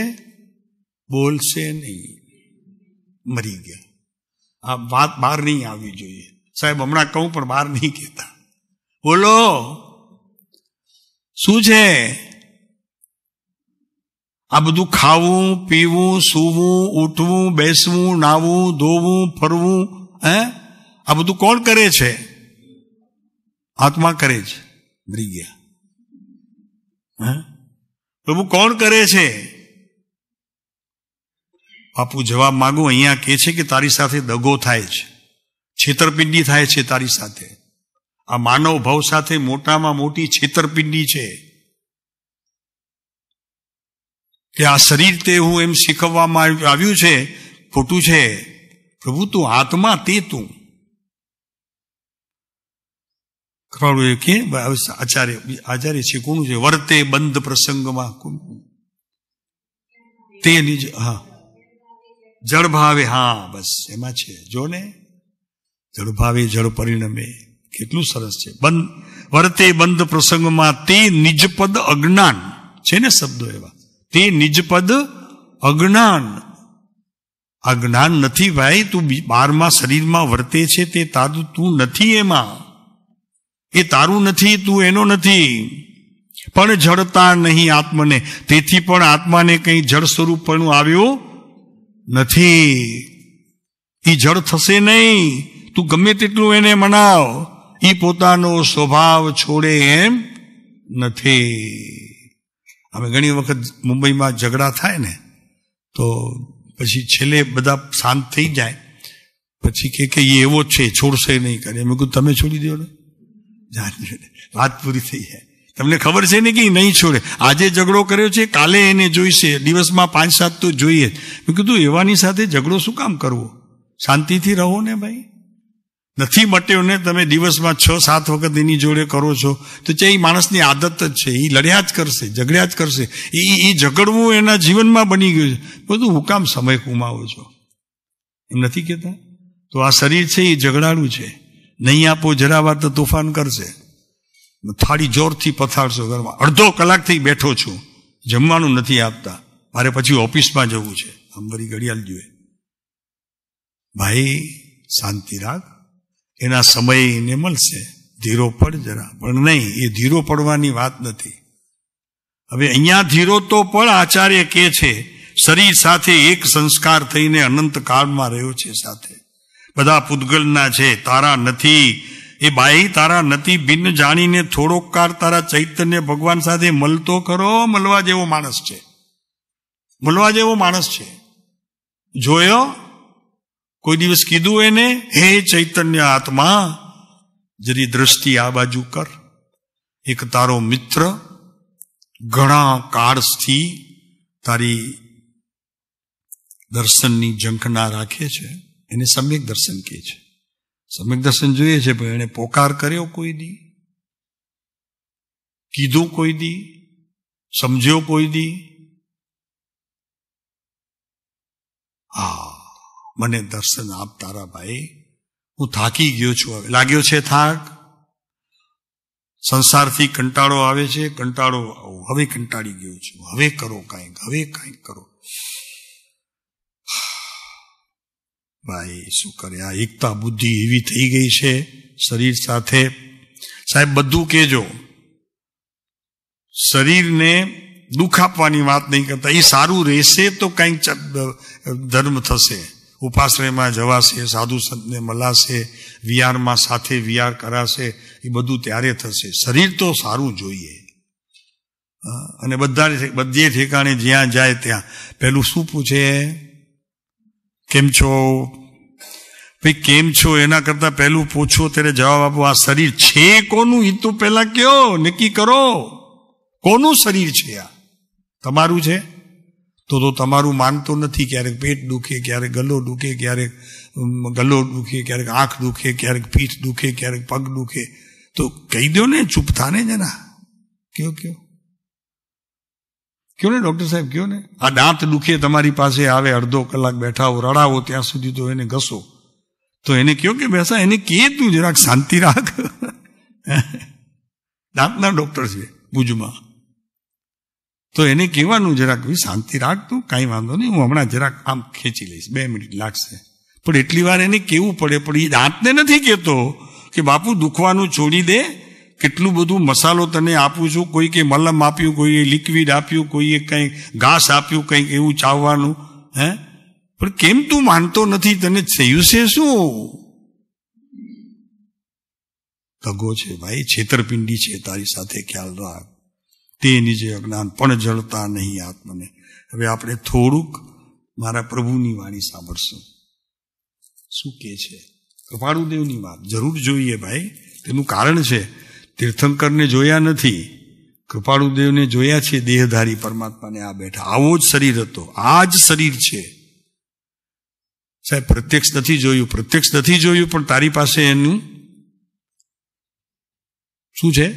બોલશે નહીં, મરી ગયા. આ વાત બહાર નહીં આવવી જોઈએ. સાહેબ હમણાં કહું પણ બહાર નહીં કહેતા. બોલો શું છે આ બધું? ખાવું, પીવું, સૂવું, ઉઠવું, બેસવું, નાવું, ધોવું, ફરવું, આ બધું કોણ કરે છે? આત્મા કરે છે. મરી ગયા. પ્રભુ કોણ કરે છે? બાપુ જવાબ માંગુ. અહીંયા કે છે કે તારી સાથે દગો થાય છે, છેતરપિંડી થાય છે તારી સાથે. આ માનવ ભાવ સાથે મોટામાં મોટી છેતરપિંડી છે કે આ શરીર તે હું એમ શીખવવામાં આવ્યું છે, ખોટું છે. પ્રભુ તું આત્મા, તે તું. કે આચાર્ય છે કોનું છે? વર્તે બંધ પ્રસંગમાં તે નિજ, હા, જળ ભાવે, હા બસ એમાં છે. જો ને, જળ ભાવે જળ પરિણમે, કેટલું સરસ છે. વર્તે બંધ પ્રસંગમાં તે નિજપદ અજ્ઞાન છે ને શબ્દો એવા. તે નિજપદ અજ્ઞાન. આ જ્ઞાન નથી ભાઈ. તું 12મા શરીરમાં વર્તે છે તે તારું તું નથી, એમાં એ તારું નથી, તું એનો નથી. પણ જડતા નહીં આત્મને, તેથી પણ આત્માને કંઈ જળ સ્વરૂપનું આવ્યું નથી. એ જળ થશે નહીં. તું ગમે તેટલું એને મનાવ, એ પોતાનો સ્વભાવ છોડે એમ નથી. અમે ઘણી વખત મુંબઈમાં ઝઘડા થાય ને તો પછી છેલ્લે બધા શાંત થઈ જાય, પછી કે એ એવો જ છે, છોડશે નહીં કરે. મેં કીધું તમે છોડી દો ને, વાત પૂરી થઈ જાય. તમને ખબર છે ને કે નહીં છોડે. આજે ઝઘડો કર્યો છે, કાલે એને જોઈશે, દિવસમાં 5-7 તો જોઈએ. મેં કીધું એવાની સાથે ઝઘડો શું કામ કરવો? શાંતિથી રહો ને ભાઈ. નથી મટ્યો ને તમે દિવસમાં 6-7 વખત એની જોડે કરો છો તો એ માણસની આદત જ છે. એ લડ્યા જ કરશે, ઝઘડ્યા જ કરશે. એ ઝઘડવું એના જીવનમાં બની ગયું છે. બધું હું કામ સમય ગુમાવો છો? એમ નથી કહેતા? તો આ શરીર છે એ ઝઘડાળું છે. નહીં આપો જરા વાર તો તોફાન કરશે. થાળી જોરથી પથાડશો ઘરમાં. અડધો કલાકથી બેઠો છું, જમવાનું નથી આપતા, મારે પછી ઓફિસમાં જવું છે, આમ વળી ઘડિયાળ જોઈએ. ભાઈ શાંતિ રાખ, એના સમય એને મળશે. ધીરો પડ જરા. પણ નહીં, એ ધીરો પડવાની વાત નથી. હવે અહીંયા ધીરો તો પણ આચાર્ય કે છે શરીર સાથે એક સંસ્કાર થઈને અનંત કાળમાં રહ્યો છે સાથે. બધા પૂતગલના છે, તારા નથી. એ બાઈ તારા નથી. ભિન્ન જાણીને થોડોક કાળ તારા ચૈતન્ય ભગવાન સાથે મળતો કરો. મળવા જેવો માણસ છે, મળવા જેવો માણસ છે. જોયો? કોઈ દિવસ કીધું એને, હે ચૈતન્ય આત્મા જરી દ્રષ્ટિ આ બાજુ કર. એક તારો મિત્ર ઘણા કાળથી તારી દર્શનની ઝંખના રાખે છે, એને સમ્યક દર્શન કહે છે. સમ્યક દર્શન જોઈએ છે, પણ એને પોકાર કર્યો કોઈ દી, કીધું કોઈ દી, સમજ્યો કોઈ દી? હા, મને દર્શન આપ તારા ભાઈ, હું થાકી ગયો છું. હવે લાગ્યો છે થાક, સંસારથી કંટાળો આવે છે, કંટાળો હવે કંટાળી ગયો છું. હવે કરો કાંઈક, હવે કાંઈક કરો. ભાઈ શું કરે? આ એકતા બુદ્ધિ એવી થઈ ગઈ છે શરીર સાથે. સાહેબ બધું કહેજો, શરીરને દુઃખ આપવાની વાત નહીં કરતા. એ સારું રહેશે તો કંઈક ધર્મ થશે. ઉપાશ્રયમાં જવાશે, સાધુ સંતને મલાશે, વિહારમાં સાથે વિહાર કરાશે, એ બધું ત્યારે થશે. શરીર તો સારું જોઈએ. અને બધે ઠેકાણે જ્યાં જાય ત્યાં પેલું શું પૂછે? કેમ છો? ભાઈ કેમ છો એના કરતા પહેલું પૂછો ત્યારે જવાબ આપો. આ શરીર છે કોનું એ તો પહેલા કયો, નક્કી કરો. કોનું શરીર છે? આ તમારું છે? તો તમારું માનતો નથી. ક્યારેક પેટ દુખે, ક્યારેક ગલો દુખે, ક્યારેક ક્યારેક આંખ દુખે, ક્યારેક પીઠ દુખે, ક્યારેક પગ દુખે. તો કહી દો ને, ચૂપ થાને જરા. કયો ને ડોક્ટર સાહેબ, કયો ને. આ દાંત દુખે તમારી પાસે આવે, અડધો કલાક બેઠા હો, રડાવો ત્યાં સુધી તો એને ઘસો. તો એને કયો કે બેસા, એને કે તું જરાક શાંતિ રાખ. દાંતના ડોક્ટર છે ભુજમાં. તો એને કહેવાનું જરાક શાંતિ રાખ તું, કાંઈ વાંધો નહીં, હું હમણાં જરાક આમ ખેંચી લઈશ, 2 મિનિટ લાગશે. પણ એટલી વાર એને કેવું પડે. પણ એ દાંતને નથી કહેતો કે બાપુ દુખવાનું છોડી દે, કેટલું બધું મસાલો તને આપું છું, કોઈ કે મલમ આપ્યું, કોઈએ લિક્વિડ આપ્યું, કોઈએ કંઈ ઘાસ આપ્યું, કંઈક એવું ચાવવાનું. પણ કેમ તું માનતો નથી? તને થયું છે શું? દગો છે ભાઈ, છેતરપિંડી છે તારી સાથે, ખ્યાલ રાખ. તે નીચે અજ્ઞાન પણ જળતા નહીં આત્મને. હવે આપણે થોડુંક મારા પ્રભુની વાણી સાંભળશું. શું કે છે? કૃપાળુદેવની વાત જરૂર જોઈએ ભાઈ. તેનું કારણ છે, તીર્થંકરને જોયા નથી, કૃપાળુદેવને જોયા છે. દેહધારી પરમાત્માને આ બેઠા. આવો જ શરીર હતો, આ જ શરીર છે સાહેબ. પ્રત્યક્ષ નથી જોયું, પણ તારી પાસે એનું શું છે?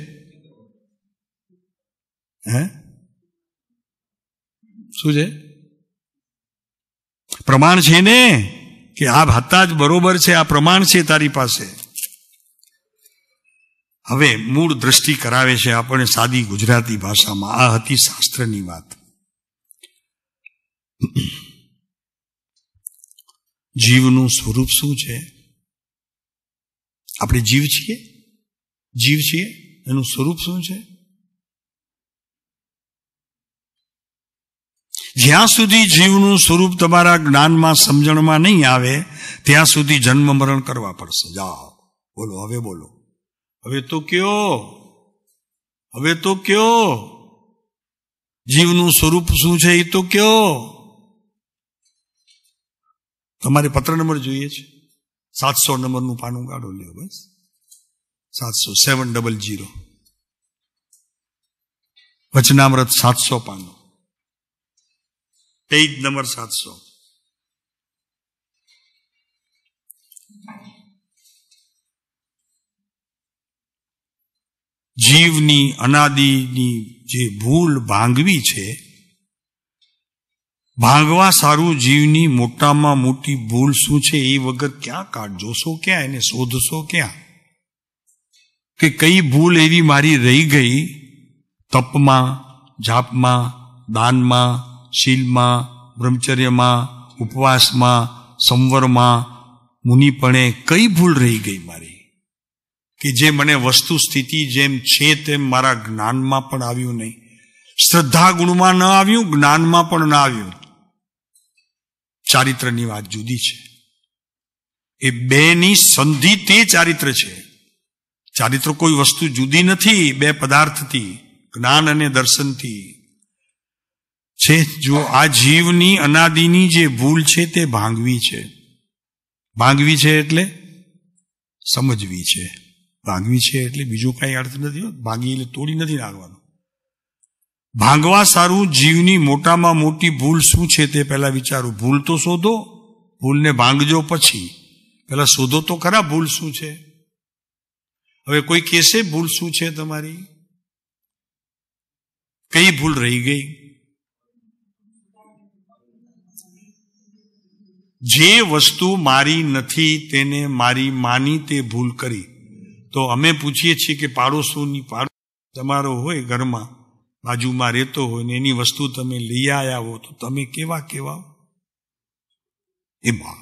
શું છે? પ્રમાણ છે ને, કે આ હતા જ બરોબર છે, આ પ્રમાણ છે તારી પાસે. હવે મૂળ દ્રષ્ટિ કરાવે છે આપણને સાદી ગુજરાતી ભાષામાં. આ હતી શાસ્ત્રની વાત. જીવનું સ્વરૂપ શું છે? આપણે જીવ છીએ, એનું સ્વરૂપ શું છે? જ્યાં સુધી જીવનું સ્વરૂપ તમારા જ્ઞાનમાં, સમજણમાં નહીં આવે ત્યાં સુધી જન્મ મરણ કરવા પડશે. જાઓ બોલો, હવે બોલો, હવે તો કયો જીવનું સ્વરૂપ શું છે એ તો કયો. તમારે પત્ર નંબર જોઈએ છે? 700 નંબરનું પાનું કાઢો, લ્યો બસ. 700 વચનામૃત 700 પાનું, પેજ નંબર 700. જીવની અનાદિની જે ભૂલ ભાંગવી છે, ભાંગવા સારું જીવની મોટામાં મોટી ભૂલ શું છે એ વગર ક્યાં કાઢશો, ક્યાં એને શોધશો, ક્યાં કે કઈ ભૂલ એવી મારી રહી ગઈ તપમાં, જાપમાં, દાનમાં, શીલમાં, બ્રહ્મચર્યમાં, ઉપવાસમાં, સંવરમાં, મુનિપણે કઈ ભૂલ રહી ગઈ મારી, કે જે મને વસ્તુ સ્થિતિ જેમ છે તેમ મારા જ્ઞાનમાં પણ આવ્યું નહીં. શ્રદ્ધા ગુણમાં ન આવ્યું, જ્ઞાનમાં પણ ન આવ્યું. ચારિત્રની વાત જુદી છે. એ બેની સંધિ તે ચારિત્ર છે. ચારિત્ર કોઈ વસ્તુ જુદી નથી, બે પદાર્થથી, જ્ઞાન અને દર્શનથી છે. જો આ જીવની અનાદિની જે ભૂલ છે તે ભાંગવી છે. ભાંગવી છે એટલે સમજવી છે. ભાંગવી છે એટલે બીજો કઈ અર્થ નથી. ભાંગી એટલે તોડી નથી નાખવાનો. ભાંગવા સારું જીવની મોટામાં મોટી ભૂલ શું છે તે પહેલા વિચારો. ભૂલ તો શોધો, ભૂલને ભાંગજો પછી. પહેલા શોધો તો ખરા ભૂલ શું છે. હવે કોઈ કહેશે ભૂલ શું છે તમારી? કઈ ભૂલ રહી ગઈ? જે વસ્તુ મારી નથી તેને મારી માની તે ભૂલ કરી. તો અમે પૂછીએ છીએ કે પાડોશોની તમારો હોય ઘરમાં, બાજુમાં રહેતો હોય ને એની વસ્તુ તમે લઈ આવ્યા હો તો તમે કેવા એમાં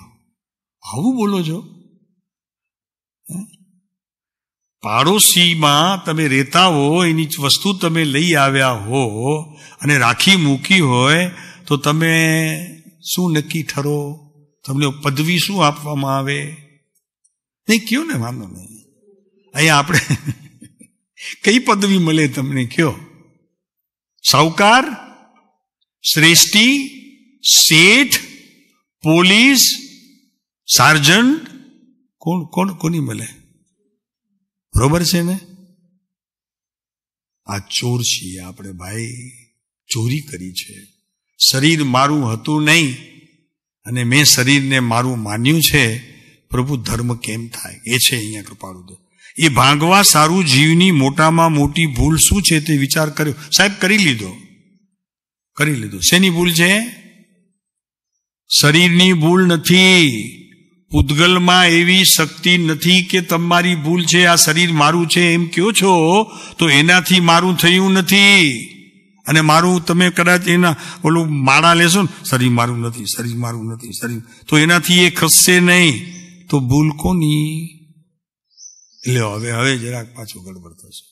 આવું બોલો છો? પાડોશીમાં તમે રહેતા હો, એની વસ્તુ તમે લઈ આવ્યા હો અને રાખી મૂકી હોય તો તમે શું નક્કી ઠરો તમને પદવી શું આપવામાં આવે? નહીં કયો ને, વાંધો નહીં. અહીંયા આપણે કઈ પદવી મળે તમને કયો? સાહુકાર, શ્રેષ્ઠી, શેઠ, પોલીસ, સાર્જન્ટ, કોની મળે? બરોબર છે ને? આ ચોર છીએ આપણે ભાઈ, ચોરી કરી છે. શરીર મારું હતું નહીં અને મેં શરીરને મારું માન્યું છે. પ્રભુ ધર્મ કેમ થાય એ છે અહીંયા કૃપાળુ. એ ભાંગવા સારું જીવની મોટામાં મોટી ભૂલ શું છે તે વિચાર કર્યો. સાહેબ કરી લીધો. શેની ભૂલ છે? શરીરની ભૂલ નથી. પૂતગલમાં એવી શક્તિ નથી કે તમારી ભૂલ છે, આ શરીર મારું છે એમ કહો છો તો એનાથી મારું થયું નથી. અને મારું તમે કદાચ એના ઓલું માળા લેશો ને, શરીર મારું નથી, શરીર મારું નથી, શરીર, તો એનાથી એ ખસશે નહીં. તો ભૂલ કોની? એટલે હવે જરાક પાછું ગડબડ થશે.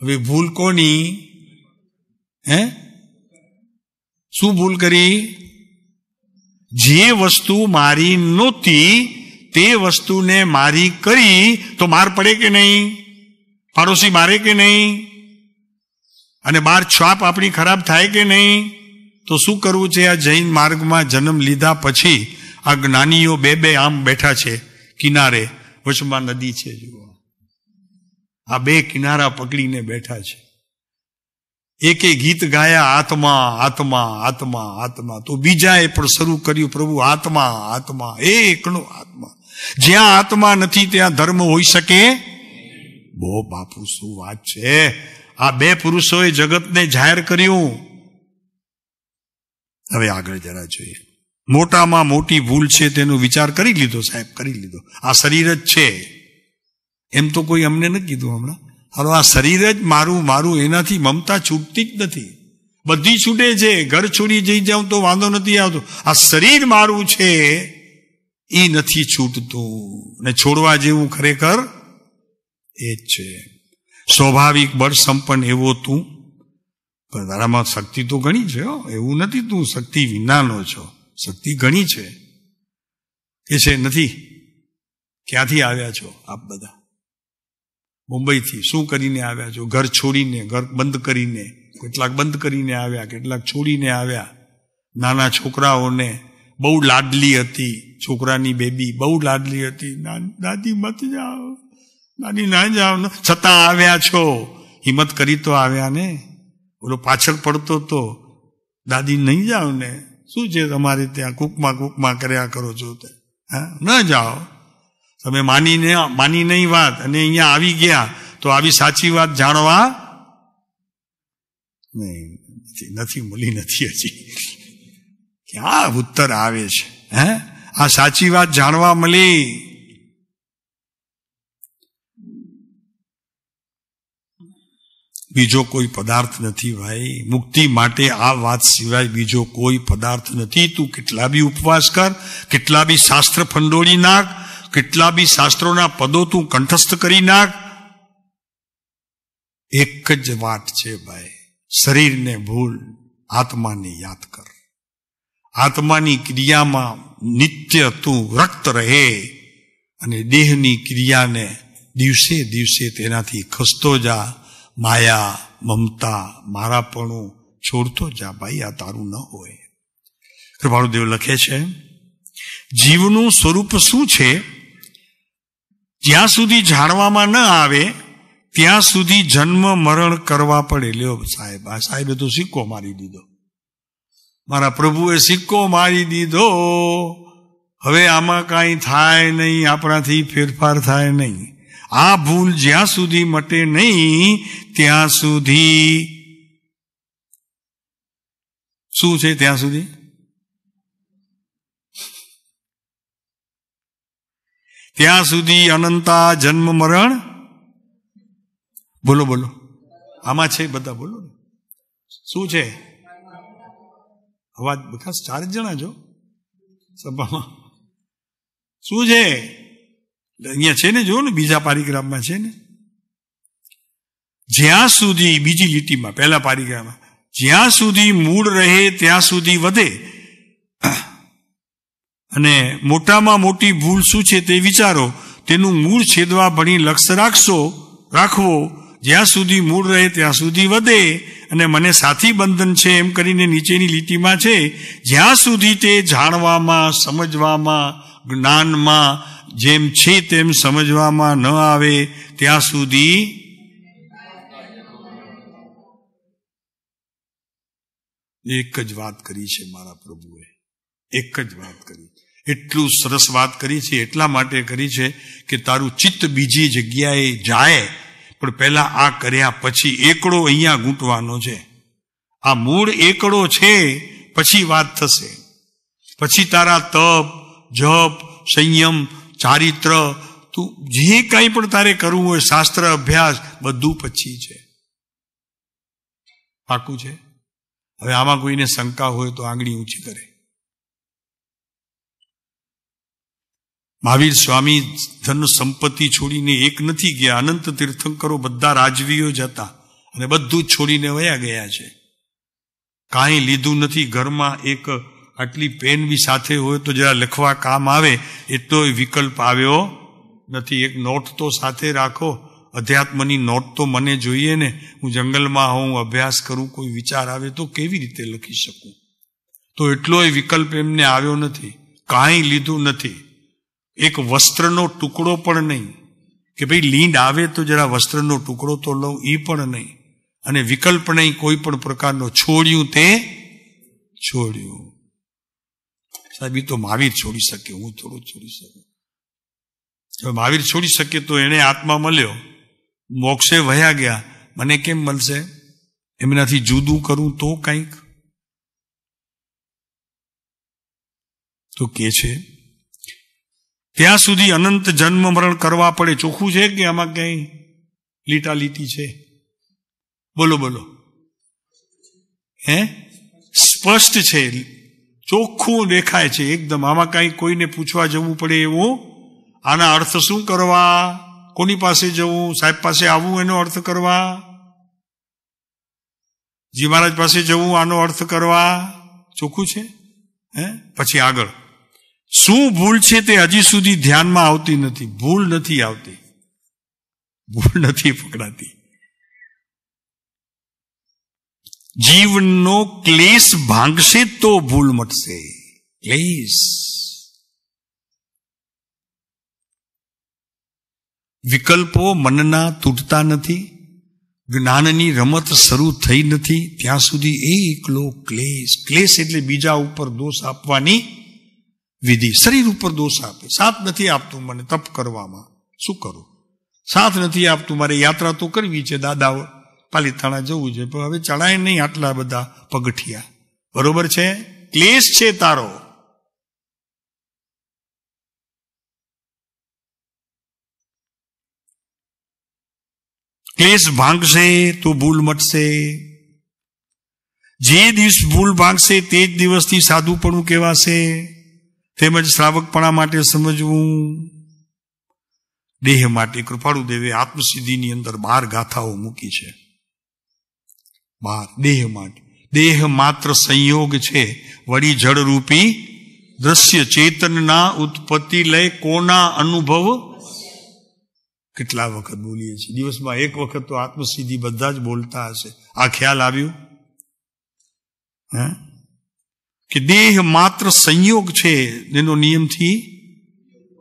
હવે ભૂલ કોની? શું ભૂલ કરી? જે વસ્તુ મારી નહોતી તે વસ્તુને મારી કરી તો માર પડે કે નહીં? પાડોશી મારે કે નહીં? અને બાર છાપ આપણી ખરાબ થાય કે નહીં? તો શું કરવું છે? આ જૈન માર્ગમાં જન્મ લીધા પછી આ જ્ઞાનીઓ બે આમ બેઠા છે કિનારે, વચમાં નદી છે. જુઓ, આ બે કિનારા પકડીને બેઠા છે. એકે ગીત ગાયા આત્મા આત્મા આત્મા આત્મા, તો બીજાએ પણ શરૂ કર્યું પ્રભુ આત્મા આત્મા, એકનો આત્મા. જ્યાં આત્મા નથી ત્યાં ધર્મ હોઈ શકે? બહુ બાપુ શું વાત છે! આ બે પુરુષોએ જગતને જાહેર કર્યું. હવે આગળ જરા જોઈએ. મોટામાં મોટી ભૂલ છે તેનો વિચાર કરી લીધો સાહેબ, કરી લીધો. આ શરીર જ છે એમ તો કોઈ અમને ન કીધું હમણાં. હાલો, આ શરીર જ મારું મારું, એનાથી મમતા છૂટતી જ નથી. બધી છૂટે છે. ઘર છોડી જઈ જાઉં તો વાંધો નથી આવતો. આ શરીર મારું છે એ નથી છૂટતું. ને છોડવા જેવું ખરેખર એ જ છે. સ્વાભાવિક બળ સંપન્ન એવો તું, પણ તારામાં શક્તિ તો ઘણી છે. એવું નથી તું શક્તિ વિનાનો છો. શક્તિ ઘણી છે. એ છે નથી? ક્યાંથી આવ્યા છો આપ બધા? મુંબઈથી. શું કરીને આવ્યા છો? ઘર છોડીને, ઘર બંધ કરીને. કેટલાક બંધ કરીને આવ્યા, કેટલાક છોડીને આવ્યા. નાના છોકરાઓને બહુ લાડલી હતી. છોકરાની બેબી બહુ લાડલી હતી. દાદી મત જાઓ, દાદી ના જાઓ, છતાં આવ્યા છો. હિંમત કરી તો આવ્યા ને. ઓલો પાછળ પડતો તો દાદી નહીં જાઓ ને, શું છે તમારે ત્યાં? કૂકમાં કર્યા કરો છો તે? ન જાઓ. તમે માની નહીં વાત, અને અહીંયા આવી ગયા તો આવી સાચી વાત જાણવા નથી મળી, નથી હજી. ક્યાં ઉત્તર આવે છે? આ સાચી વાત જાણવા મળી. બીજો કોઈ પદાર્થ નથી ભાઈ. મુક્તિ માટે આ વાત સિવાય બીજો કોઈ પદાર્થ નથી. તું કેટલા બી ઉપવાસ કર, કેટલા બી શાસ્ત્ર ફંડોળી નાખ, કેટલા બી શાસ્ત્રોના પદો તું કંઠસ્થ કરી નાખ, એક જ વાત છે ભાઈ. શરીરને ભૂલ, આત્માને યાદ કર. આત્માની ક્રિયામાં નિત્ય તું રક્ત રહે અને દેહની ક્રિયાને દિવસે દિવસે તેનાથી ખસતો જા. માયા, મમતા, મારાપણું છોડતો જા ભાઈ. આ તારું ન હોય. કૃપાળુદેવ લખે છે, જીવનું સ્વરૂપ શું છે જ્યાં સુધી જાણવામાં ન આવે ત્યાં સુધી જન્મ મરણ કરવા પડે. લ્યો સાહેબ, આ સાહેબે તો સિક્કો મારી દીધો. મારા પ્રભુએ સિક્કો મારી દીધો. હવે આમાં કાંઈ થાય નહીં, આપણાથી ફેરફાર થાય નહીં. આ ભૂલ જ્યાં સુધી મટે નહીં ત્યાં સુધી શું છે? ત્યાં સુધી અનંતા જન્મ મરણ. બોલો બોલો, આમાં છે બધા, બોલો. શું છે? અવાજ ખાસ 4 જણા જો સભામાં. શું છે? અહીંયા છે ને, જો ને બીજા પારિગ્રાફમાં છે ને, જ્યાં સુધી, બીજી લીટીમાં પહેલા પારિગ્રાફમાં, જ્યાં સુધી મૂળ રહે ત્યાં સુધી વધે, અને મોટામાં મોટી ભૂલ શું છે તે વિચારો. તેનું મૂળ છેદવા ભણી લક્ષ્ય રાખવો. જ્યાં સુધી મૂળ રહે ત્યાં સુધી વધે. અને મને સાથી બંધન છે એમ કરીને નીચેની લીટીમાં છે, જ્યાં સુધી તે જાણવામાં, સમજવામાં, જ્ઞાનમાં જેમ છે તેમ સમજવામાં ન આવે ત્યાં સુધી એક જ વાત કરી છે મારા પ્રભુએ, એક જ વાત કરી. એટલું સરસ વાત કરી છે, એટલા માટે કરી છે કે તારું ચિત્ત બીજી જગ્યાએ જાય, પણ પહેલા આ કર્યા પછી એકડો અહીંયા ગૂંટવાનો છે. આ મૂળ એકડો છે, પછી વાત થશે. પછી તારા તપ, જપ, સંયમ, ચારિત્ર, તું જે કંઈ પણ તારે કરવું હોય, શાસ્ત્ર અભ્યાસ, બધું પછી છે. પાકું છે? હવે આમાં કોઈને શંકા હોય તો આંગળી ઊંચી કરે. મહાવીર સ્વામી ધન સંપત્તિ છોડીને એક નથી ગયા. અનંત તીર્થંકરો બધા રાજવીઓ જ હતા અને બધું જ છોડીને વયા ગયા છે. કાંઈ લીધું નથી. ઘરમાં એક આટલી પેન બી સાથે હોય તો જરા લખવા કામ આવે એટલો વિકલ્પ આવ્યો નથી. એક નોટ તો સાથે રાખો. અધ્યાત્મની નોટ તો મને જોઈએ ને. હું જંગલમાં હોઉં, અભ્યાસ કરું, કોઈ વિચાર આવે તો કેવી રીતે લખી શકું? તો એટલોય વિકલ્પ એમને આવ્યો નથી. કાંઈ લીધું નથી. એક વસ્ત્રનો ટુકડો પણ નહીં કે ભાઈ લીંડ આવે તો જરા વસ્ત્રનો ટુકડો તો લઉં, એ પણ નહીં. અને વિકલ્પ નહીં કોઈ પણ પ્રકારનો. છોડ્યું તે છોડ્યું. સાહેબ એ તો મહાવીર છોડી શકે, હું થોડું છોડી શકું. હવે મહાવીર છોડી શકે તો એને આત્મા મળ્યો, મોક્ષે વયા ગયા, મને કેમ મળશે? એમનાથી જુદું કરું તો કંઈક તો કે છે. ત્યાં સુધી અનંત જન્મ મરણ કરવા પડે. ચોખ્ખું છે કે આમાં ક્યાંય લીટાલીટી છે? બોલો બોલો. સ્પષ્ટ છે, ચોખ્ખું દેખાય છે એકદમ. આમાં કઈ કોઈને પૂછવા જવું પડે એવું? આના અર્થ શું કરવા? કોની પાસે જવું? સાહેબ પાસે આવવું એનો અર્થ કરવા? જી મહારાજ પાસે જવું આનો અર્થ કરવા? ચોખ્ખું છે. પછી આગળ શું ભૂલ છે તે હજી સુધી ધ્યાનમાં આવતી નથી. ભૂલ નથી આવતી, ભૂલ નથી પકડાતી. જીવનો ક્લેશ ભાંગશે તો ભૂલ મટશે. ક્લેશ, વિકલ્પો મનના તૂટતા નથી. જ્ઞાનની રમત શરૂ થઈ નથી ત્યાં સુધી એકલો ક્લેશ. ક્લેશ એટલે બીજા ઉપર દોષ આપવાની વિધિ. શરીર ઉપર દોષ આપે. સાથ નથી આપતું મને તપ કરવામાં, શું કરું? સાથ નથી આપતું, મારે યાત્રા તો કરવી છે, દાદા પાલીતાણા જવું છે, પણ હવે ચડાય નહીં આટલા બધા પગથિયા. બરોબર છે? ક્લેશ છે તારો. ક્લેશ ભાંગશે તો ભૂલ મટશે. જે દિવસ ભૂલ ભાંગશે તે જ દિવસથી સાધુપણું કહેવાશે. તેમજ શ્રાવકપણા માટે સમજવું. દેહ માટે કૃપાળુ દેવે આત્મસિદ્ધિની અંદર 12 ગાથાઓ મૂકી છે. 12 દેહ માટે. દેહ માત્ર સંયોગ છે, વળી જળરૂપી દ્રશ્ય. ચેતનના ઉત્પત્તિ લય કોના અનુભવ? કેટલા વખત બોલીએ છીએ? દિવસમાં એક વખત તો આત્મસિદ્ધિ બધા જ બોલતા હશે. આ ખ્યાલ આવ્યું? કે દેહ માત્ર સંયોગ છે, એનો નિયમથી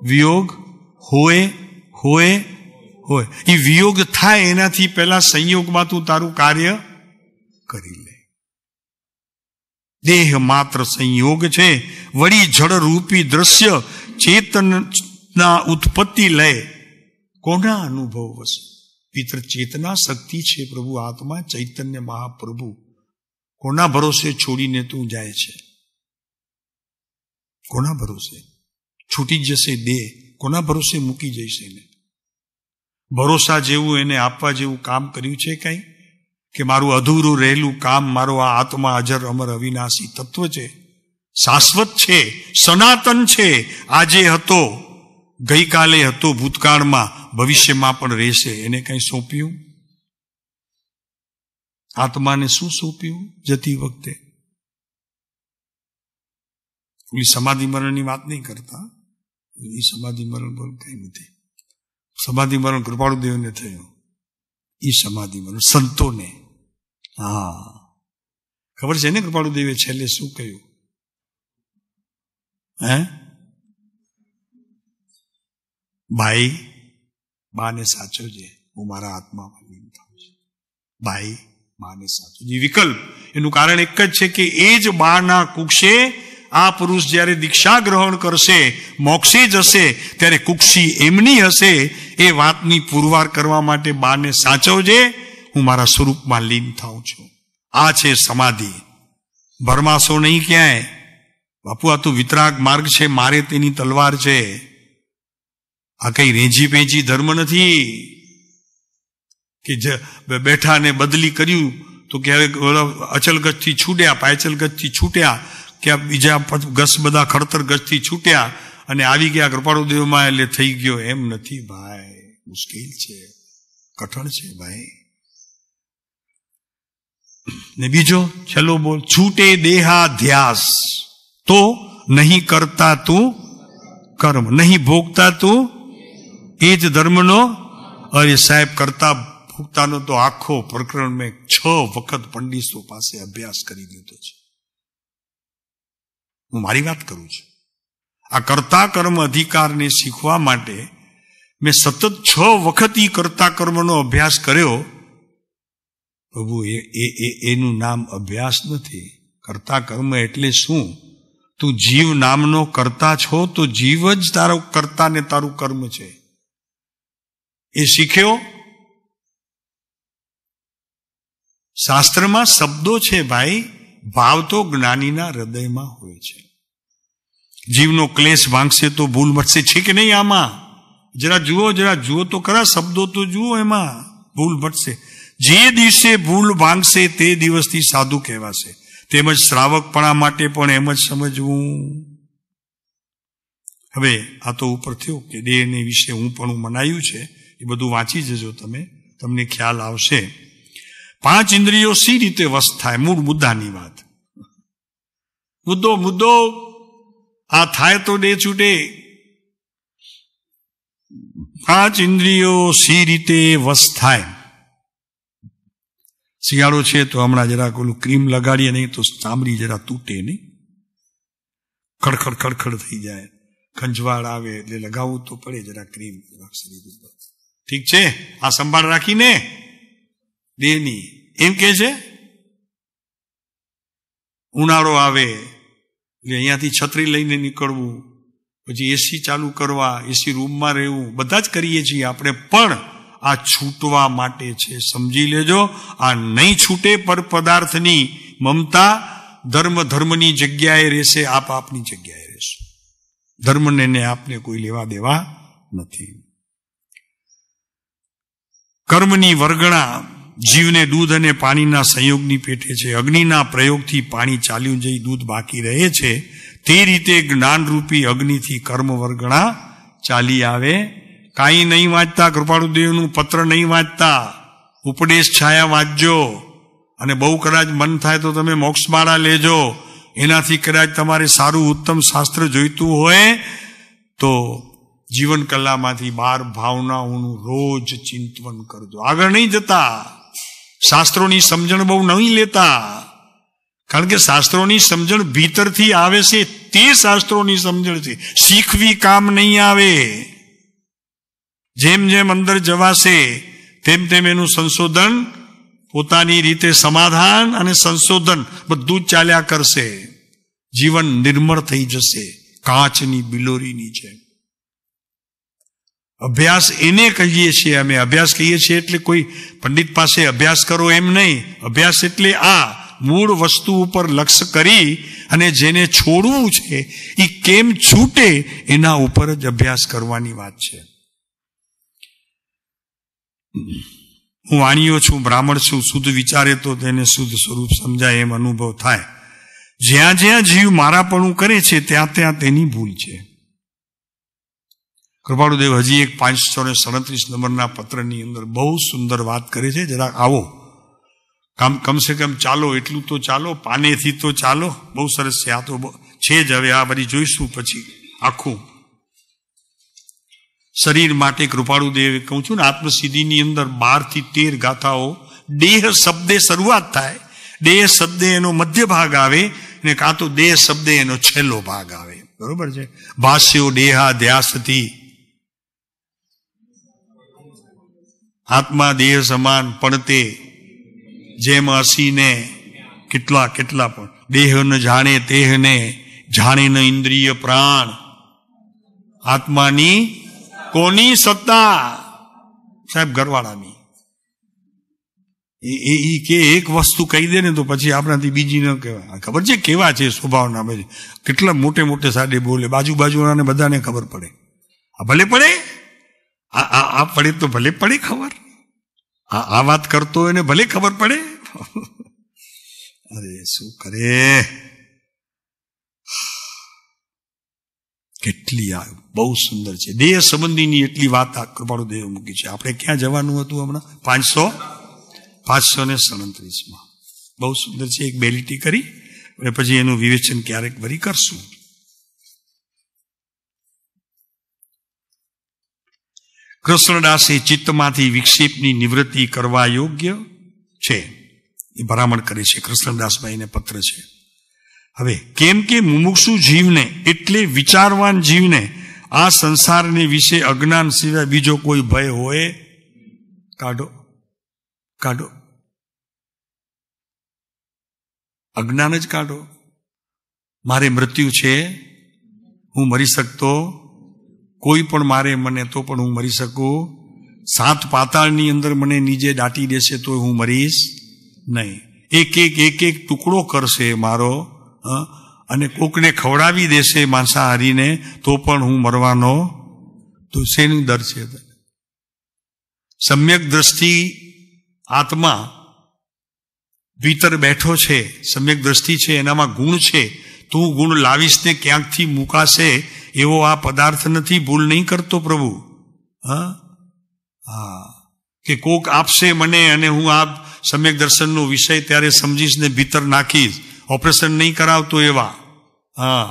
વિયોગ હોય હોય હોય. એ વિયોગ થાય એનાથી પહેલા સંયોગમાં તું તારું કાર્ય કરી લે. દેહ માત્ર સંયોગ છે, વળી જળરૂપી દ્રશ્ય. ચેતનના ઉત્પત્તિ લય કોના અનુભવ વશે? પિતૃ ચેતના શક્તિ છે પ્રભુ આત્મા ચૈતન્ય મહાપ્રભુ. કોના ભરોસે છોડીને તું જાય છે? કોના ભરોસે? છૂટી જશે દેહ, કોના ભરોસે મૂકી જઈશ એને? ભરોસા જેવું એને આપવા જેવું કામ કર્યું છે કઈ? કે મારું અધૂરું રહેલું કામ, મારો આ આત્મા અજર અમર અવિનાશી તત્વ છે, શાશ્વત છે, સનાતન છે. આજે હતો, ગઈકાલે હતો, ભૂતકાળમાં, ભવિષ્યમાં પણ રહેશે. એને કઈ સોંપ્યું? આત્માને શું સોંપ્યું જતી વખતે? પેલી સમાધિ મરણની વાત નહીં કરતા. એ સમાધિ મરણ પણ કઈ નથી. સમાધિ મરણ કૃપાળુદેવને થયું. એ સમાધિ મરણ સંતોને. હા, ખબર છે ને કૃપાળુદેવે છેલ્લે શું કહ્યું? ભાઈ, બાને સાચવજે, હું મારા આત્મામાં લીન થાઉં છું. ભાઈ, બાને સાચવજે. વિકલ્પ એનું કારણ એક જ છે કે એ જ બાના કુક્ષે આ પુરુષ જ્યારે દીક્ષા ગ્રહણ કરશે, મોક્ષે જશે, ત્યારે કુક્ષી એમની હશે. એ વાતની પુરવાર કરવા માટે બાને સાચવજે, હું મારા સ્વરૂપમાં લીન થાઉં છું. આ છે સમાધિ. ભરમાશો નહીં ક્યાંય. બાપુ, આ તો વિતરાગ માર્ગ છે, મારે તેની તલવાર છે. આ કઈ રેંજી પેંજી ધર્મ નથી કે બેઠા ને બદલી કર્યું તો કે હવે અચલગજથી છૂટ્યા, પાયચલગજથી છૂટ્યા, કે બીજા ગસ બધા ખડતર ગજથી છૂટ્યા અને આવી ગયા કૃપાળુદેવમાં એટલે થઈ ગયો. એમ નથી ભાઈ, મુશ્કેલ છે, કઠણ છે ભાઈ. ને બીજો છેલ્લો બોલ, છૂટે દેહાધ્યાસ તો નહીં કરતા તું કર્મ, નહીં ભોગતા તું એ જ ધર્મનો. અરે સાહેબ, કરતા ભોગતાનો તો આખો પ્રકરણ મેં 6 વખત પંડિતો પાસે અભ્યાસ કરી લીધો છે. હું મારી વાત કરું છું. આ કરતા કર્મ અધિકારને શીખવા માટે મેં સતત 6 વખત ઈ કરતા કર્મનો અભ્યાસ કર્યો. પ્રભુ, એનું નામ અભ્યાસ નથી. કરતા કર્મ એટલે શું? તું જીવ નામનો કરતા છો તો જીવ જ તારો કરતા ને તારું કર્મ છે. એ શીખ્યો. શાસ્ત્રમાં શબ્દો છે ભાઈ, ભાવ તો જ્ઞાનીના હૃદયમાં હોય છે. જીવનો ક્લેશ ભાંગશે તો ભૂલ મટશે, છે કે નહીં? આમાં જરા જુઓ તો ખરા, શબ્દો તો જુઓ, એમાં ભૂલ મટશે. જે દિવસે ભૂલ ભાંગશે તે દિવસથી સાધુ કહેવાશે. તેમજ શ્રાવકપણા માટે પણ એમ જ સમજવું. હવે આ તો ઉપર થયું કે દેહને વિશે હું પણ મનાયું છે, એ બધું વાંચી જજો તમે, તમને ખ્યાલ આવશે. 5 ઇન્દ્રિયો સી રીતે વશ થાય, મૂળ મુદ્દાની વાત. મુદ્દો આ થાય તો દેહ છૂટે. 5 ઇન્દ્રિયો સી રીતે વશ થાય. શિયાળો છે તો હમણાં જરા ઓલું ક્રીમ લગાડીએ નહીં તો ચામડી જરા તૂટે નહીં, ખડખડ થઈ જાય, ખંજવાળ આવે એટલે લગાવવું તો પડે જરા ક્રીમ. ઠીક છે, આ સંભાળ રાખીને દેહની. એમ કે છે ઉનાળો આવે એટલે અહીંયાથી છત્રી લઈને નીકળવું, પછી એસી ચાલુ કરવા, એસી રૂમમાં રહેવું, બધા જ કરીએ છીએ આપણે. પણ આ છૂટવા માટે છે, સમજી લેજો. આ નહીં છૂટે પર પદાર્થની મમતા ધર્મની જગ્યાએ રહેશે, આપની જગ્યાએ રહેશે. ધર્મને ને આપને કોઈ લેવા દેવા નથી. કર્મની વર્ગણા જીવને દૂધ અને પાણીના સંયોગની પેટે છે. અગ્નિના પ્રયોગથી પાણી ચાલ્યું જઈ દૂધ બાકી રહે છે, તે રીતે જ્ઞાનરૂપી અગ્નિથી કર્મ વર્ગણા ચાલી આવે. કાંઈ નહીં વાંચતા, કૃપાળુદેવનું પત્ર નહીં વાંચતા, ઉપદેશ છાયા વાંચજો. અને બહુ કદાચ મન થાય તો તમે મોક્ષમાળા લેજો. એનાથી કદાચ તમારે સારું ઉત્તમ શાસ્ત્ર જોઈતું હોય તો જીવન કલામાંથી 12 ભાવનાઓનું રોજ ચિંતન કરજો. આગળ નહીં જતા, શાસ્ત્રોની સમજણ બહુ નહીં લેતા, કારણ કે શાસ્ત્રોની સમજણ ભીતરથી આવે છે, તે શાસ્ત્રોની સમજણ છે. શીખવી કામ નહીં આવે. જેમ જેમ અંદર જવાશે તેમ તેમ એનું સંશોધન, પોતાની રીતે સમાધાન અને સંશોધન બધું જ ચાલ્યા કરશે. જીવન નિર્મળ થઈ જશે, કાચની બિલોરીની છે. અભ્યાસ એને કહીએ છીએ અમે. અભ્યાસ કહીએ છીએ એટલે કોઈ પંડિત પાસે અભ્યાસ કરો એમ નહીં. અભ્યાસ એટલે આ મૂળ વસ્તુ ઉપર લક્ષ્ય કરી અને જેને છોડવું છે એ કેમ છૂટે એના ઉપર જ અભ્યાસ કરવાની વાત છે. હું વાણીઓ છું, બ્રાહ્મણ છું, શુદ્ધ વિચારે તો તેને શુદ્ધ સ્વરૂપ સમજાય એમ અનુભવ થાય. જ્યાં જ્યાં જીવ મારાપણું કરે છે ત્યાં ત્યાં તેની ભૂલ છે. કૃપાળુદેવ હજી એક 537 નંબરના પત્રની અંદર બહુ સુંદર વાત કરે છે. જરાક આવો, કમસે કમ ચાલો, એટલું તો ચાલો, પાનેથી તો ચાલો. બહુ સરસ છે. આ તો છે જ. હવે આ બધી જોઈશું પછી આખું. શરીર માટે કૃપાળુ દેવ કહું છું ને, આત્મસિદ્ધિની અંદર 12 થી 13 ગાથાઓ દેહ શબ્દે શરૂઆત થાય, દેહ શબ્દે એનો મધ્ય ભાગ આવે, ને કાં તો દેહ શબ્દે એનો છેલ્લો ભાગ આવે. બરોબર છે. ભાષ્યો દેહા ધ્યાસથી, આત્મા દેહ સમાન પણ તે જેમ હસીને કેટલા કેટલા પણ દેહ ન જાણે તેહને જાણે ન ઇન્દ્રિય પ્રાણ, આત્માની કોની સત્તા? સાહેબ ઘરવાળાની. એ કે એક વસ્તુ કહી દે ને તો પછી આપણાથી બીજી ન કહેવાય. ખબર છે કેવા છે સ્વભાવના, કેટલા મોટે મોટે સાડે બોલે, બાજુવાળાને બધાને ખબર પડે. આ ભલે પડે, આ પડે તો ભલે પડે ખબર, આ વાત કરતો હોય ને ભલે ખબર પડે. અરે શું કરે, કેટલી આ બહુ સુંદર છે. દેહ સંબંધીની એટલી વાત આ કૃપાળુ દેવ મૂકી છે. આપણે ક્યાં જવાનું હતું હમણાં? 537. બહુ સુંદર છે. એક બે લીટી કરી અને પછી એનું વિવેચન ક્યારેક વરી કરશું. કૃષ્ણદાસે ચિત્તમાંથી વિક્ષેપની નિવૃત્તિ કરવા યોગ્ય છે એ ભલામણ કરે છે. કૃષ્ણદાસભાઈને પત્ર છે. હવે કેમ કે મુમુક્ષુ જીવને એટલે વિચારવાન જીવને આ સંસારને વિશે અજ્ઞાન સિવાય બીજો કોઈ ભય હોય? કાઢો કાઢો, અજ્ઞાન જ કાઢો. મારે મૃત્યુ છે, હું મરી શકતો, કોઈ પણ મારે મને તો પણ હું મરી શકું. 7 પાતાળની અંદર મને નીચે દાટી દેશે તો હું મરીશ નહીં. એક એક ટુકડો કરશે મારો, અને કોકને ખવડાવી દેશે માંસાહારીને તો પણ હું મરવાનો. તો શેનું દર છે? સમ્યક દ્રષ્ટિ આત્મા ભીતર બેઠો છે, સમ્યક દ્રષ્ટિ છે, એનામાં ગુણ છે. તું ગુણ લાવીશ ને ક્યાંકથી મુકાશે એવો આ પદાર્થ નથી. ભૂલ નહીં કરતો પ્રભુ. હા, કે કોક આપશે મને અને હું આ સમ્યક દર્શનનો વિષય ત્યારે સમજીશ ને ભીતર નાખીશ. ઓપરેશન નહીં કરાવતો એવા. હા,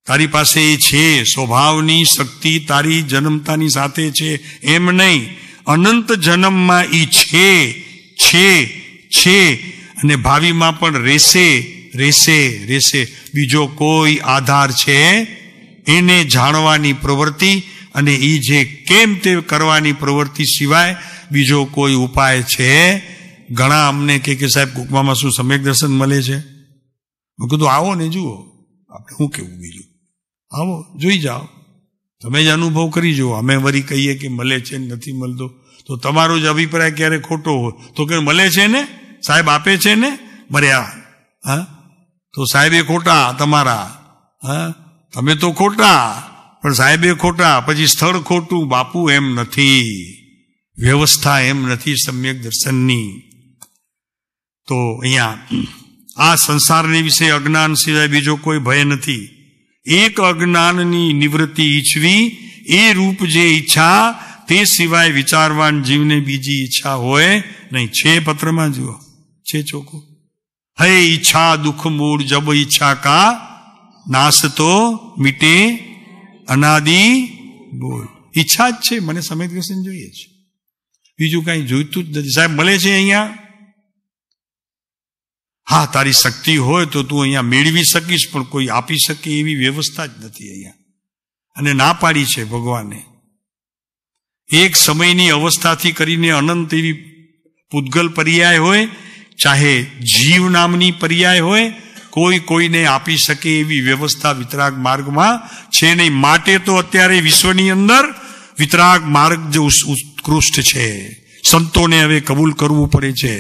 તારી પાસે એ છે, સ્વભાવની શક્તિ તારી જન્મતાની સાથે છે એમ નહીં. અનંત જન્મમાં ઈ છે અને ભાવિમાં પણ રહેશે. બીજો કોઈ આધાર છે એને જાણવાની પ્રવૃત્તિ, અને એ જે કેમ તે કરવાની પ્રવૃત્તિ સિવાય બીજો કોઈ ઉપાય છે? ઘણા અમને કે સાહેબ કુકમામાં શું સમ્યક દર્શન મળે છે? મેં કીધું આવો ને જુઓ. આપણે શું કેવું બીજું? આવો જોઈ જાઓ, તમે જ અનુભવ કરી જુઓ. અમે વળી કહીએ કે મળે છે નથી મળતો તો તમારો જ અભિપ્રાય ક્યારે ખોટો હોય તો કે મળે છે ને સાહેબ આપે છે ને મર્યા. હા, તો સાહેબે ખોટા તમારા, હા, તમે તો ખોટા પણ સાહેબે ખોટા, પછી સ્થળ ખોટું. બાપુ એમ નથી, વ્યવસ્થા એમ નથી સમ્યક દર્શનની. તો અહીંયા આ સંસારની વિશે અજ્ઞાન સિવાય બીજો કોઈ ભય નથી. એક અજ્ઞાનની નિવૃત્તિ ઈચ્છવી એ રૂપ જે ઈચ્છા, તે સિવાય વિચારવાન જીવને બીજી ઈચ્છા હોય નહીં. છે પત્રમાં જુઓ, છે ચોખ્ખું. હે ઈચ્છા દુઃખ મૂળ જબ ઈચ્છા કા નાશ તો મીટે અનાદિ બોલ. ઈચ્છા જ છે, મને સમ્યક દર્શન જોઈએ છે, બીજું કઈ જોઈતું જ નથી. સાહેબ મળે છે અહીંયા? હા, તારી શક્તિ હોય તો તું અહીંયા મેળવી શકીશ, પણ કોઈ આપી શકે એવી વ્યવસ્થા જ નથી અહીંયા. અને ના પાડી છે ભગવાને. એક સમયની અવસ્થાથી કરીને અનંત એવી પૂતગલ પર્યાય હોય, ચાહે જીવ નામની પર્યાય હોય, કોઈ કોઈને આપી શકે એવી વ્યવસ્થા વિતરાગ માર્ગમાં છે નહીં. માટે તો અત્યારે વિશ્વની અંદર વિતરાગ માર્ગ જે ઉત્કૃષ્ટ છે, સંતોને હવે કબૂલ કરવું પડે છે.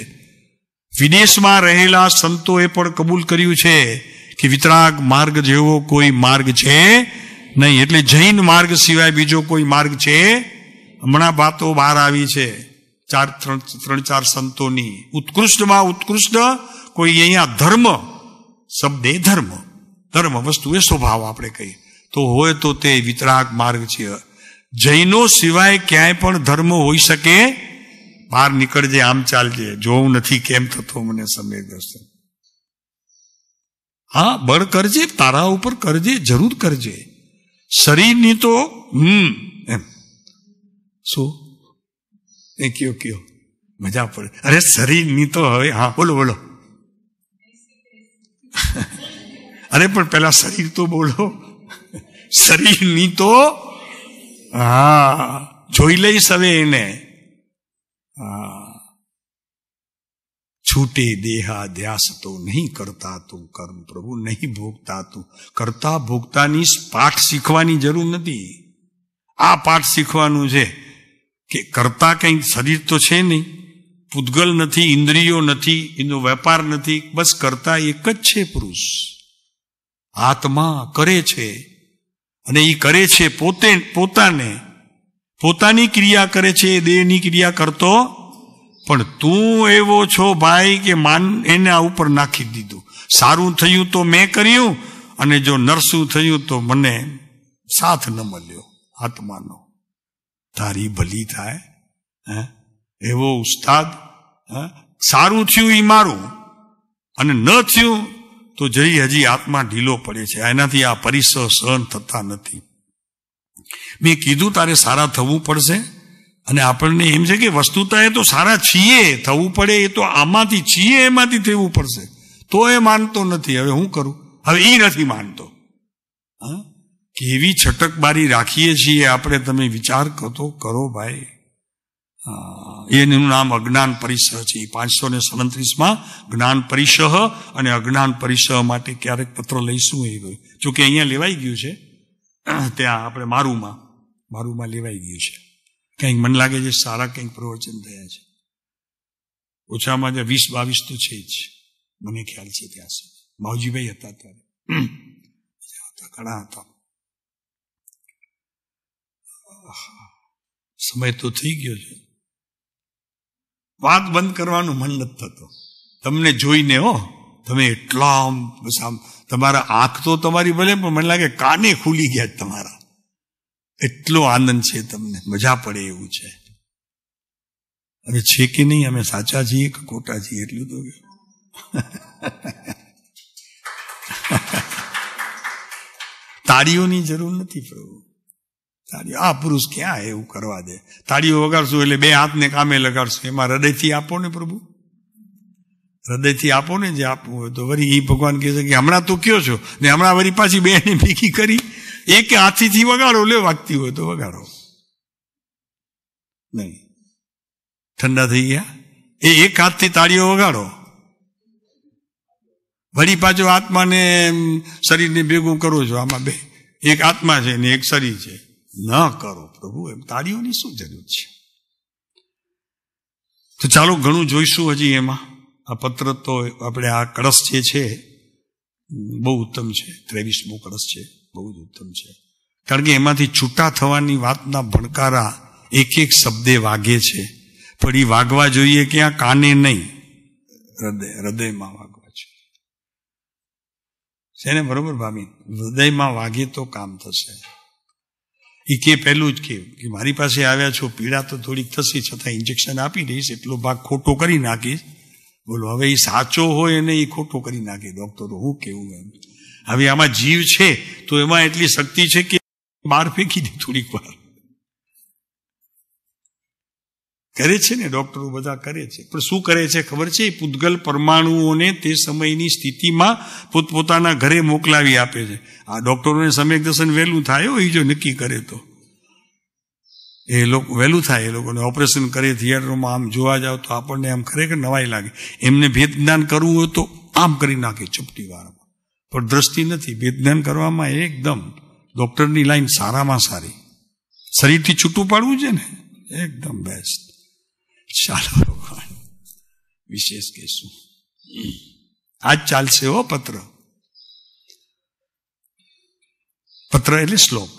વિદેશમાં રહેલા સંતોએ પણ કબૂલ કર્યું છે કે વિતરાગ માર્ગ જેવો કોઈ માર્ગ છે નહીં. એટલે જૈન માર્ગ સિવાય બીજો કોઈ માર્ગ છે? હમણાં વાતો બહાર આવી છે 3-4 સંતોની. ઉત્કૃષ્ટમાં ઉત્કૃષ્ટ કોઈ અહીંયા ધર્મ શબ્દે ધર્મ વસ્તુ એ સ્વભાવ આપણે કહીએ તો હોય તો તે વિતરાગ માર્ગ છે. જૈનો સિવાય ક્યાંય પણ ધર્મ હોઈ શકે? બહાર નીકળજે, આમ ચાલજે, જોવું નથી કેમ થતો મને સમ્યક દર્શન. હા, બળ કરજે, તારા ઉપર કરજે, જરૂર કરજે. શરીરની તો એમ શું એ કયો મજા પડે. અરે શરીરની તો હવે હા બોલો અરે પણ પેલા શરીર તો બોલો. શરીરની તો હા જોઈ લઈશ હવે એને. છૂટે દેહાધ્યાસ તો નહીં કરતા તું કર્મ પ્રભુ, નહીં ભોગતા તું. કરતા ભોગતાની પાઠ શીખવાની જરૂર નથી. આ પાઠ શીખવાનું છે કે કરતા કંઈ શરીર તો છે નહીં, પૂતગલ નથી, ઇન્દ્રિયો નથી, એનો વેપાર નથી, બસ કરતા એક જ છે પુરુષ. આત્મા કરે છે અને એ કરે છે પોતાને, પોતાની ક્રિયા કરે છે, દેહની ક્રિયા કરતો. પણ તું એવો છો ભાઈ કે માન એને આ ઉપર નાખી દીધું. સારું થયું તો મેં કર્યું, અને જો નરસું થયું તો મને સાથ ન મળ્યો આત્માનો. તારી ભલી થાય એવો ઉસ્તાદ. સારું થયું એ મારું, અને ન થયું તો હજી આત્મા ઢીલો પડે છે. એનાથી આ પરિસર સહન થતા નથી. મેં કીધું તારે સારા થવું પડશે, અને આપણને એમ છે કે વસ્તુતા એ તો સારા છીએ, થવું પડે એ તો આમાંથી છીએ, એમાંથી થવું પડશે. તો એ માનતો નથી. હવે હું કરું? હવે એ નથી માનતો. કેવી છટકબારી રાખીએ છીએ આપણે, તમે વિચાર કરો ભાઈ. એનું નામ અજ્ઞાન પરિસહ છે. 537માં જ્ઞાન પરિસહ અને અજ્ઞાન પરિસહ માટે ક્યારેક પત્ર લઈશું એ ગયું. જોકે અહીંયા લેવાઈ ગયું છે, ત્યાં આપણે મારુમાં લેવાઈ ગયું છે. કંઈક મને લાગે છે સારા કંઈક પ્રવચન થયા છે. ઓછામાં જે 20-22 તો છે જ, મને ખ્યાલ છે ત્યાં સુધી. માવજીભાઈ હતા ત્યારે, ઘણા હતા. સમય તો થઈ ગયો છે. વાત બંધ કરવાનું મન નથી થતો તમને જોઈને. તમે એટલા બસ આમ, તમારા આંખ તો તમારી ભલે, પણ મને લાગે કાને ખુલી ગયા તમારા. એટલો આનંદ છે તમને, મજા પડે એવું છે. હવે છે કે નહીં, અમે સાચા છીએ કે ખોટા છીએ એટલું તો. તાળીઓની જરૂર નથી પ્રભુ. તાળીઓ આ પુરુષ ક્યાં એવું કરવા દે? તાળીઓ વગાડશું એટલે બે હાથને કામે લગાડશું. એમાં હૃદયથી આપો ને પ્રભુ, હૃદયથી આપો ને જે આપવું હોય. તો વળી એ ભગવાન કહે છે કે હમણાં તો કયો છો ને, હમણાં વળી પાછી બેને ભેગી કરી એક હાથીથી વગાડો. લે વાગતી હોય તો વગાડો. નહીં, ઠંડા થઈ ગયા. એક હાથથી તાળીઓ વગાડો, વળી પાછો આત્માને શરીરને ભેગું કરો છો. આમાં બે, એક આત્મા છે ને એક શરીર છે. ન કરો પ્રભુ, એમ તાળીઓની શું જરૂર છે? તો ચાલો ઘણું જોઈશું હજી એમાં. આ પત્ર તો આપણે, આ કળશ જે છે બહુ ઉત્તમ છે. 23મો કળશ છે, બહુ જ ઉત્તમ છે. કારણ કે એમાંથી છૂટા થવાની વાતના ભણકારા એક શબ્દે વાગે છે. પણ એ વાગવા જોઈએ ક્યાં? કાને નહીં, હૃદયમાં વાગવા છે ને. બરોબર ભાભી? હૃદયમાં વાગે તો કામ થશે. એ કે પહેલું જ કે મારી પાસે આવ્યા છો, પીડા તો થોડીક થશે, છતાં ઇન્જેક્શન આપી દઈશ, એટલો ભાગ ખોટો કરી નાખીશ. બોલો, હવે એ સાચો હોય અને એ ખોટો કરી નાખે ડોક્ટરો. હું કેવું એમ? હવે આમાં જીવ છે તો એમાં એટલી શક્તિ છે કે બહાર ફેંકી દે થોડીક વાર. કરે છે ને ડોક્ટરો, બધા કરે છે. પણ શું કરે છે ખબર છે? પૂતગલ પરમાણુઓને તે સમયની સ્થિતિમાં પોતપોતાના ઘરે મોકલાવી આપે છે. આ ડોક્ટરોને સમ્યક દર્શન વહેલું થાય એ જો નક્કી કરે તો એ લોકો વહેલું થાય. એ લોકોને ઓપરેશન કરે થિયેટરોમાં આમ જોવા જાવ તો આપણને આમ ખરેખર નવાઈ લાગે. એમને ભેદ જ્ઞાન કરવું હોય તો આમ કરી નાખે ચપટી વારમાં. પણ દ્રષ્ટિ નથી. ભેદ જ્ઞાન કરવામાં એકદમ ડોક્ટરની લાઈન સારામાં સારી. શરીરથી છૂટું પાડવું છે ને, એકદમ બેસ્ટ. ચાલો ભગવાન વિશેષ કહેશું. આજ ચાલશે હો પત્ર. પત્ર એટલે શ્લોક.